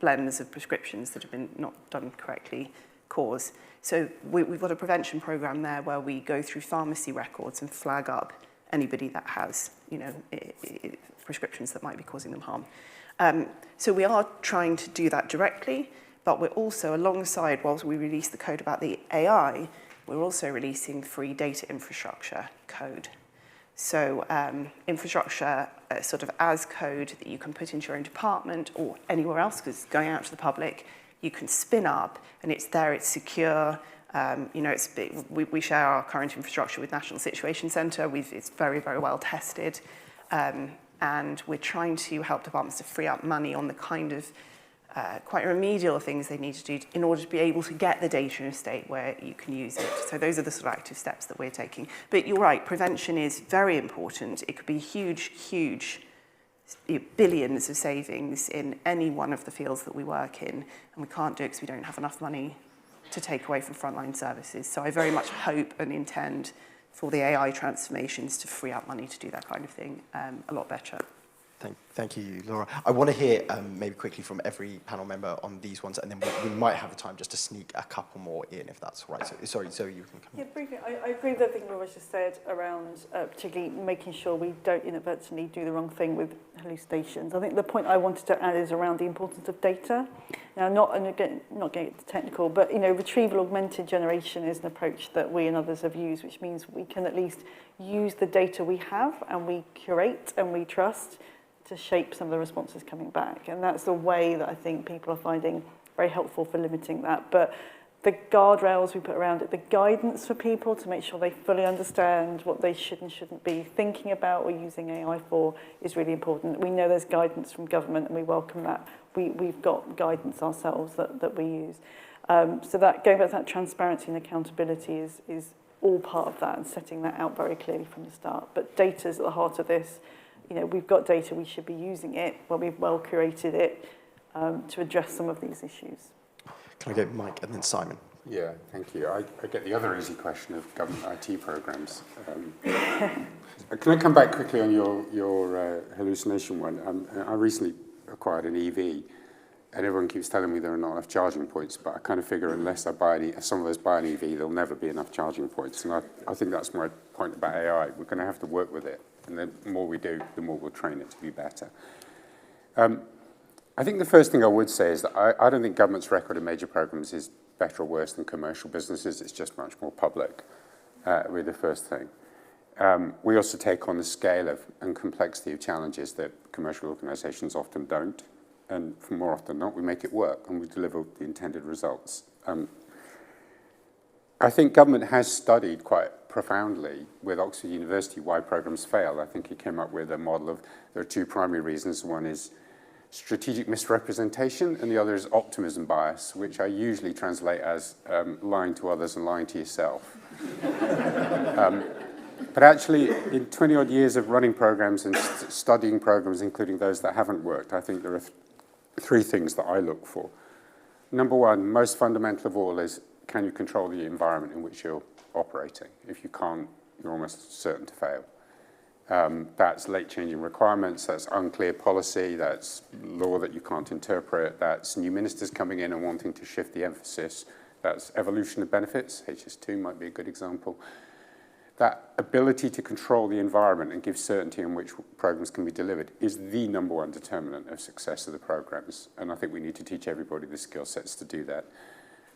blends of prescriptions that have been not done correctly cause. So we've got a prevention program there where we go through pharmacy records and flag up anybody that has, prescriptions that might be causing them harm. So we are trying to do that directly, but we're also, alongside, whilst we release the code about the AI, we're also releasing free data infrastructure code. So infrastructure sort of as code that you can put into your own department or anywhere else, because it's going out to the public, you can spin up, and it's there, it's secure. We share our current infrastructure with National Situation Centre. It's very, very well tested. And we're trying to help departments to free up money on the kind of quite remedial things they need to do in order to be able to get the data in a state where you can use it. So those are the sort of active steps that we're taking. But you're right, prevention is very important. It could be huge, huge, billions of savings in any one of the fields that we work in, and we can't do it because we don't have enough money to take away from frontline services. So I very much hope and intend for the AI transformations to free up money to do that kind of thing a lot better. Thank you, Laura. I want to hear maybe quickly from every panel member on these ones, and then we might have the time just to sneak a couple more in, if that's all right. So, sorry, Zoe, you can come in. Yeah, briefly, I agree with everything Laura just said around particularly making sure we don't inadvertently do the wrong thing with hallucinations. I think the point I wanted to add is around the importance of data. Now, not getting technical, but retrieval augmented generation is an approach that we and others have used, which means we can at least use the data we have and we curate and we trust to shape some of the responses coming back. And that's the way that I think people are finding very helpful for limiting that. But the guardrails we put around it, the guidance for people to make sure they fully understand what they should and shouldn't be thinking about or using AI for is really important. We know there's guidance from government and we welcome that. We've got guidance ourselves that we use. So that going back to that transparency and accountability is all part of that and setting that out very clearly from the start. But data is at the heart of this. We've got data, we should be using it when we've well curated it to address some of these issues. Can I go Mike and then Simon? Yeah, thank you. I get the other easy question of government IT programs. Can I come back quickly on your hallucination one? I recently acquired an EV, and everyone keeps telling me there are not enough charging points, but I kind of figure unless some of us buy an EV, there'll never be enough charging points. And I think that's my point about AI. We're going to have to work with it. And the more we do, the more we'll train it to be better. I think the first thing I would say is that I don't think government's record in major programs is better or worse than commercial businesses. It's just much more public, with the first thing. We also take on the scale and complexity of challenges that commercial organizations often don't. And more often than not, we make it work and we deliver the intended results. I think government has studied quite profoundly with Oxford University why programs fail. I think he came up with a model of there are two primary reasons. One is strategic misrepresentation, and the other is optimism bias, which I usually translate as lying to others and lying to yourself. But actually, in 20-odd years of running programs and studying programs, including those that haven't worked, I think there are three things that I look for. Number one, most fundamental of all, is can you control the environment in which you're operating? If you can't, you're almost certain to fail. That's late changing requirements, that's unclear policy, that's law that you can't interpret, that's new ministers coming in and wanting to shift the emphasis, that's evolution of benefits, HS2 might be a good example. That ability to control the environment and give certainty on which programs can be delivered is the number one determinant of success of the programs, and I think we need to teach everybody the skill sets to do that.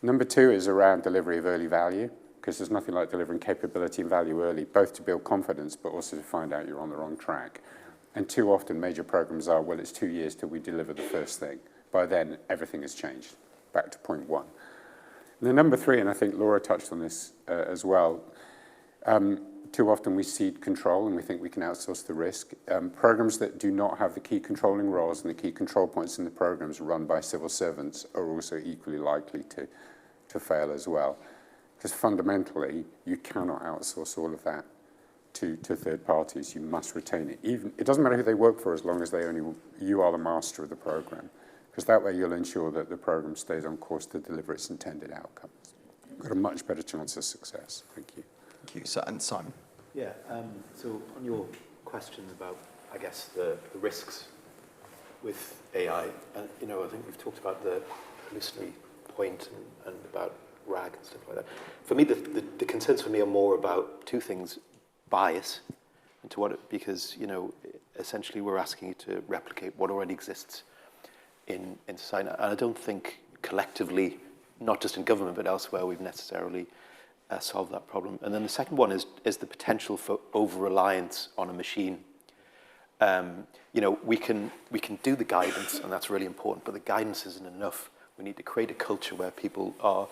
Number two is around delivery of early value, because there's nothing like delivering capability and value early, both to build confidence, but also to find out you're on the wrong track. And too often major programs are, well, it's 2 years till we deliver the first thing. By then, everything has changed, back to point one. And then number three, and I think Laura touched on this as well, too often we cede control and we think we can outsource the risk. Programs that do not have the key controlling roles and the key control points in the programs run by civil servants are also equally likely to fail as well. Because fundamentally, you cannot outsource all of that to third parties. You must retain it. It doesn't matter who they work for as long as you are the master of the program. Because that way you'll ensure that the program stays on course to deliver its intended outcomes. You've got a much better chance of success. Thank you. Thank you. And Simon. Yeah, so on your question about, I guess, the risks with AI, and I think we've talked about the hallucinatory point and about RAG and stuff like that. For me, the concerns for me are more about two things: bias, because, you know, essentially we're asking you to replicate what already exists in society. And I don't think collectively, not just in government but elsewhere, we've necessarily solved that problem. And then the second one is the potential for over-reliance on a machine. You know, we can do the guidance, and that's really important, but the guidance isn't enough. We need to create a culture where people are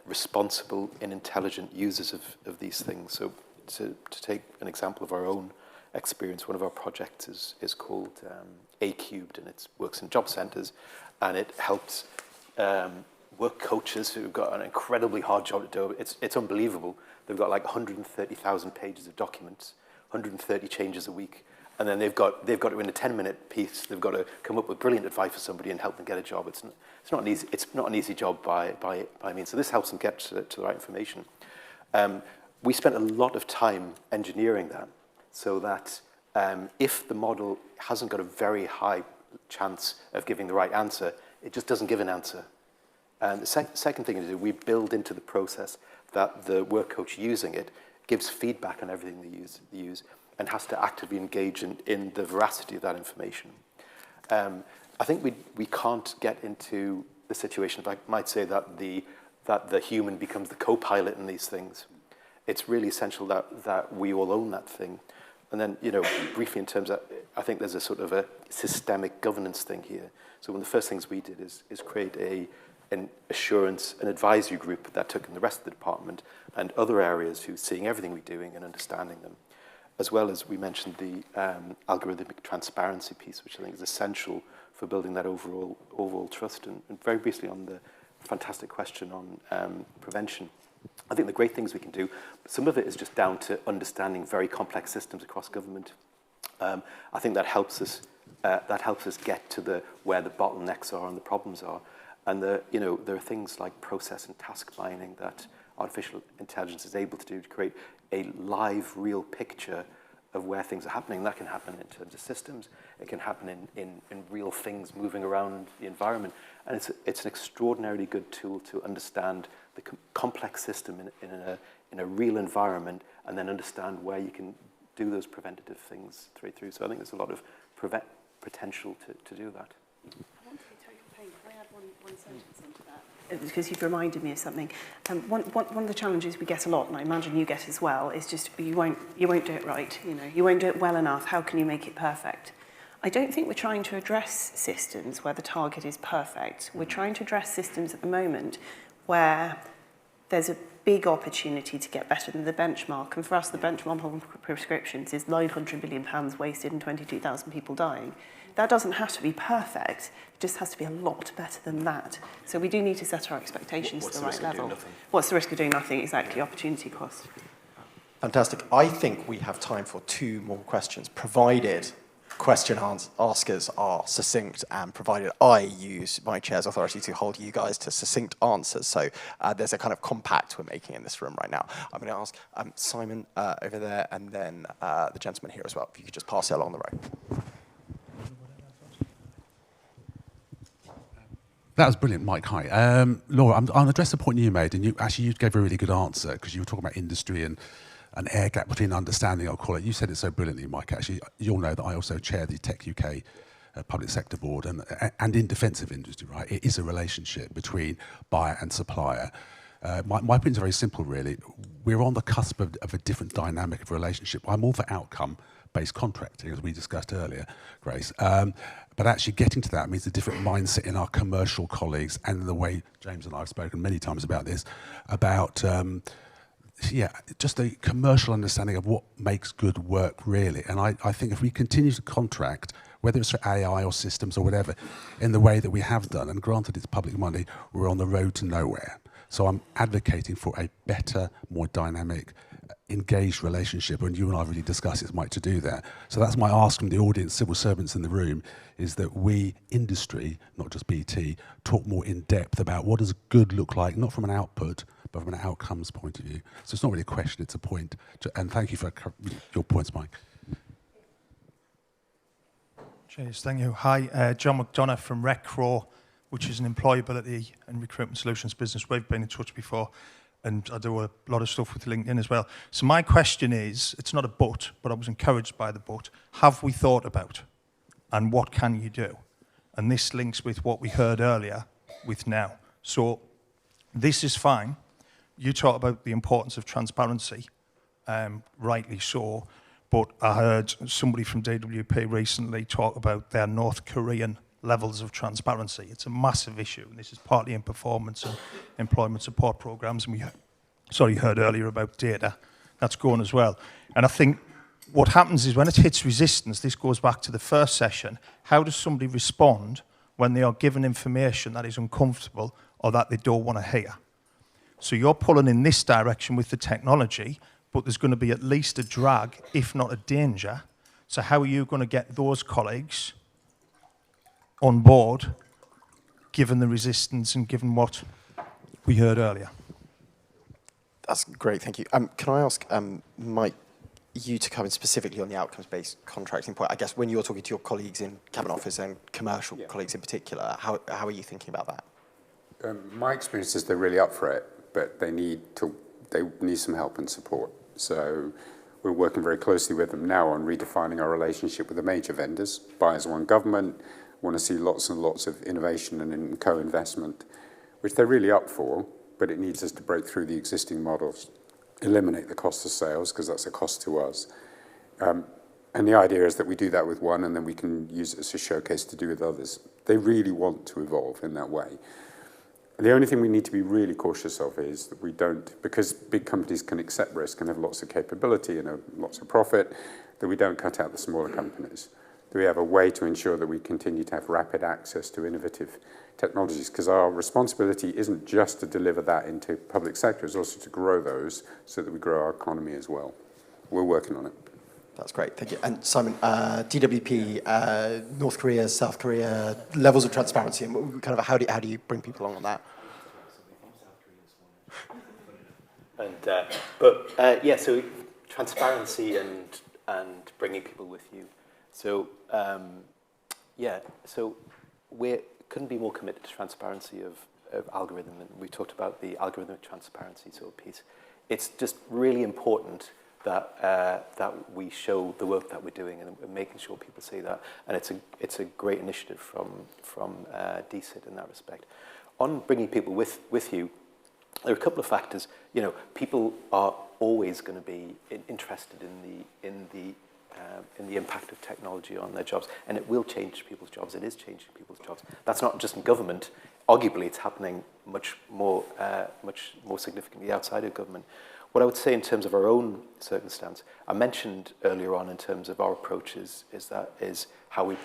responsible and intelligent users of these things. So to take an example of our own experience, one of our projects is called A Cubed, and it works in job centres, and it helps work coaches who've got an incredibly hard job to do. It's unbelievable. They've got like 130,000 pages of documents, 130 changes a week, and then they've got to, in a 10-minute piece, they've got to come up with brilliant advice for somebody and help them get a job. It's not an easy job by means. So this helps them get to the right information. We spent a lot of time engineering that, so that if the model hasn't got a very high chance of giving the right answer, it just doesn't give an answer. And the second thing is we build into the process that the work coach using it gives feedback on everything they use and has to actively engage in the veracity of that information. I think we can't get into the situation, if I might say, that the human becomes the co-pilot in these things. It's really essential that we all own that thing. And then, you know, briefly in terms of, I think there's a sort of a systemic governance thing here. So one of the first things we did is create an assurance, an advisory group that took in the rest of the department and other areas who's seeing everything we're doing and understanding them, as well as we mentioned the algorithmic transparency piece, which I think is essential for building that overall trust. And very briefly on the fantastic question on prevention, I think the great things we can do, some of it is just down to understanding very complex systems across government. I think that helps us get to where the bottlenecks are and the problems are. And there are things like process and task mining that artificial intelligence is able to do to create a live, real picture of where things are happening. That can happen in terms of systems. It can happen in real things moving around the environment. And it's an extraordinarily good tool to understand the complex system in a real environment, and then understand where you can do those preventative things through. So I think there's a lot of potential to do that. I want to be totally plain. Can I add one sentence into that? Because you've reminded me of something. One of the challenges we get a lot, and I imagine you get as well, is just you won't do it right. You know, you won't do it well enough. How can you make it perfect? I don't think we're trying to address systems where the target is perfect. We're trying to address systems at the moment where there's a big opportunity to get better than the benchmark. And for us, the benchmark on prescriptions is £900 million wasted and 22,000 people dying. That doesn't have to be perfect. It just has to be a lot better than that. So we do need to set our expectations to the right level. What's the risk of doing nothing? Exactly, opportunity cost. Fantastic. I think we have time for 2 more questions, provided question askers are succinct, and provided I use my chair's authority to hold you guys to succinct answers. So there's a kind of compact we're making in this room right now. I'm going to ask Simon over there, and then the gentleman here as well, if you could just pass it along the row. That was brilliant, Mike. Hi. Laura, I'll address the point you made, and you gave a really good answer, because you were talking about industry and an air gap between understanding, I'll call it. You said it so brilliantly, Mike. Actually, you'll know that I also chair the Tech UK Public Sector Board, and in defence of industry, right? It is a relationship between buyer and supplier. My point is very simple, really. We're on the cusp of a different dynamic of relationship. I'm all for outcome-based contracting, as we discussed earlier, Grace. But actually getting to that means a different mindset in our commercial colleagues, and the way James and I have spoken many times about this, about just a commercial understanding of what makes good work, really. And I think if we continue to contract, whether it's for AI or systems or whatever, in the way that we have done, and granted it's public money, we're on the road to nowhere. So I'm advocating for a better, more dynamic, engaged relationship, and you and I have really discussed it, Mike, to do that. So that's my ask from the audience, civil servants in the room, is that we, industry, not just BT, talk more in depth about what does good look like, not from an output, but from an outcomes point of view. So it's not really a question, it's a point. And thank you for your points, Mike. Cheers, thank you. Hi, John McDonough from RecRaw, which is an employability and recruitment solutions business. We've been in touch before. and I do a lot of stuff with LinkedIn as well. So my question is, it's not a but I was encouraged by the but. Have we thought about, and what can you do? And this links with what we heard earlier with now. So this is fine. You talk about the importance of transparency, rightly so, but I heard somebody from DWP recently talk about their North Korean levels of transparency. It's a massive issue, and this is partly in performance and employment support programs. And we heard earlier about data. That's going as well. And I think what happens is when it hits resistance, this goes back to the first session, how does somebody respond when they are given information that is uncomfortable or that they don't want to hear? So you're pulling in this direction with the technology, but there's going to be at least a drag, if not a danger. So how are you going to get those colleagues on board, given the resistance and given what we heard earlier? That's great, thank you. Can I ask Mike, you to come in specifically on the outcomes-based contracting point? I guess when you're talking to your colleagues in Cabinet Office and commercial colleagues in particular, how are you thinking about that? My experience is they're really up for it, but they need some help and support. So we're working very closely with them now on redefining our relationship with the major vendors. Buy as one government, want to see lots and lots of innovation and co-investment, which they're really up for, but it needs us to break through the existing models, eliminate the cost of sales, because that's a cost to us. And the idea is that we do that with one, and then we can use it as a showcase to do with others. They really want to evolve in that way. The only thing we need to be really cautious of is that we don't, because big companies can accept risk and have lots of capability and lots of profit, that we don't cut out the smaller companies. Do we have a way to ensure that we continue to have rapid access to innovative technologies? Because our responsibility isn't just to deliver that into public sector, it's also to grow those so that we grow our economy as well. We're working on it. That's great, thank you. And Simon, DWP, North Korea, South Korea, levels of transparency, and kind of how do you bring people along on that? And yeah, so transparency and bringing people with you. So yeah, so we couldn't be more committed to transparency of algorithm, and we talked about the algorithmic transparency sort of piece. It's just really important that that we show the work that we're doing and making sure people see that, and it's a great initiative from DCIT in that respect. On bringing people with you, there are a couple of factors. You know, people are always going to be interested in the impact of technology on their jobs, and it will change people's jobs. It is changing people's jobs. That's not just in government. Arguably, it's happening much more significantly outside of government. What I would say in terms of our own circumstance, I mentioned earlier on in terms of our approaches, is how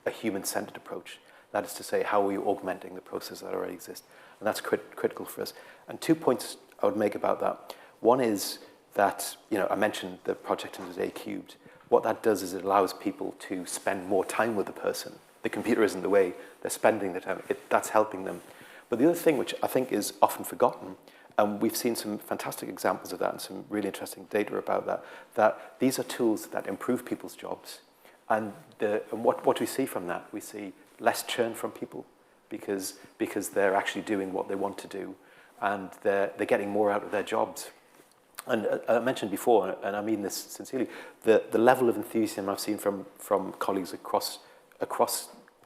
a human-centered approach. That is to say, how are we augmenting the processes that already exist? And that's critical for us. And 2 points I would make about that. One is that, you know, I mentioned the project is A cubed. What that does is it allows people to spend more time with the person. The computer isn't the way, they're spending the time. That's helping them. But the other thing, which I think is often forgotten, and we've seen some fantastic examples of that and some really interesting data about that these are tools that improve people's jobs. And what we see from that, we see less churn from people because they're actually doing what they want to do, and they're getting more out of their jobs. And I mentioned before, and I mean this sincerely, the level of enthusiasm I've seen from colleagues across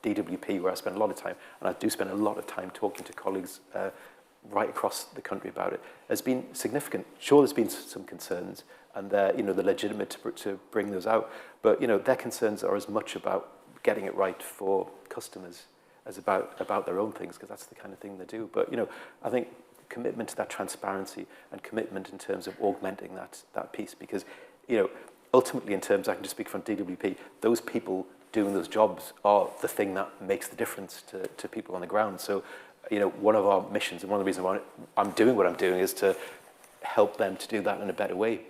DWP, where I spend a lot of time, and I do spend a lot of time talking to colleagues right across the country about it, has been significant. Sure, there's been some concerns, and they're legitimate to bring those out, but their concerns are as much about getting it right for customers as about their own things, because that's the kind of thing they do. But I think commitment to that transparency and commitment in terms of augmenting that piece, because ultimately, in terms, I can just speak from DWP, those people doing those jobs are the thing that makes the difference to people on the ground. So one of our missions, and one of the reasons why I'm doing what I'm doing, is to help them to do that in a better way.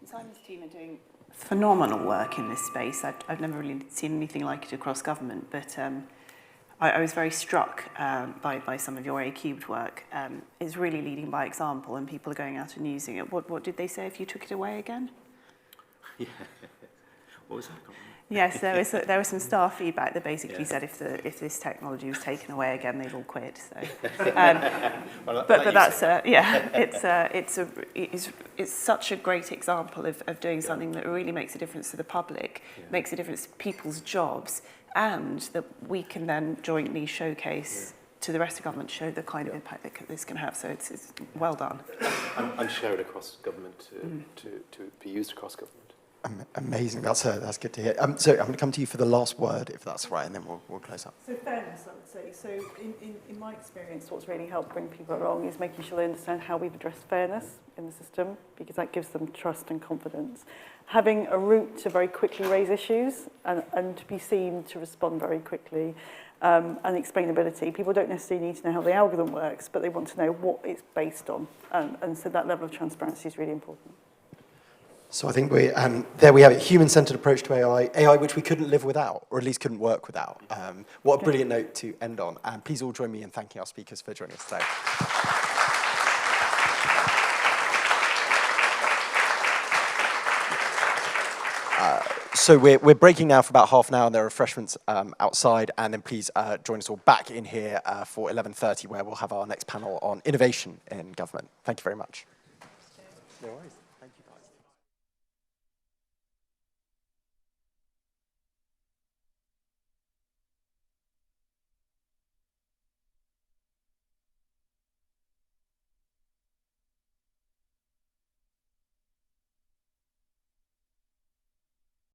Simon's team are doing phenomenal work in this space. I've never really seen anything like it across government, but I was very struck by some of your A-cubed work. It's really leading by example, and people are going out and using it. What did they say if you took it away again? Yeah. What was that? Yes, there was some staff feedback that basically said if this technology was taken away again, they'd all quit. So, but that's it's such a great example of doing something that really makes a difference to the public, makes a difference to people's jobs, and that we can then jointly showcase to the rest of government, show the kind of impact that this can have. So it's well done. And share it across government to be used across government. Amazing. That's good to hear. So I'm going to come to you for the last word, if that's right, and then we'll close up. So fairness, I would say. So in my experience, what's really helped bring people along is making sure they understand how we've addressed fairness in the system, because that gives them trust and confidence. Having a route to very quickly raise issues and to be seen to respond very quickly, and explainability. People don't necessarily need to know how the algorithm works, but they want to know what it's based on. And so that level of transparency is really important. So I think there we have it, human-centered approach to AI which we couldn't live without, or at least couldn't work without. What a brilliant note to end on. And please all join me in thanking our speakers for joining us today. So we're breaking now for about half an hour, and there are refreshments outside, and then please join us all back in here for 11:30, where we'll have our next panel on innovation in government. Thank you very much. No worries.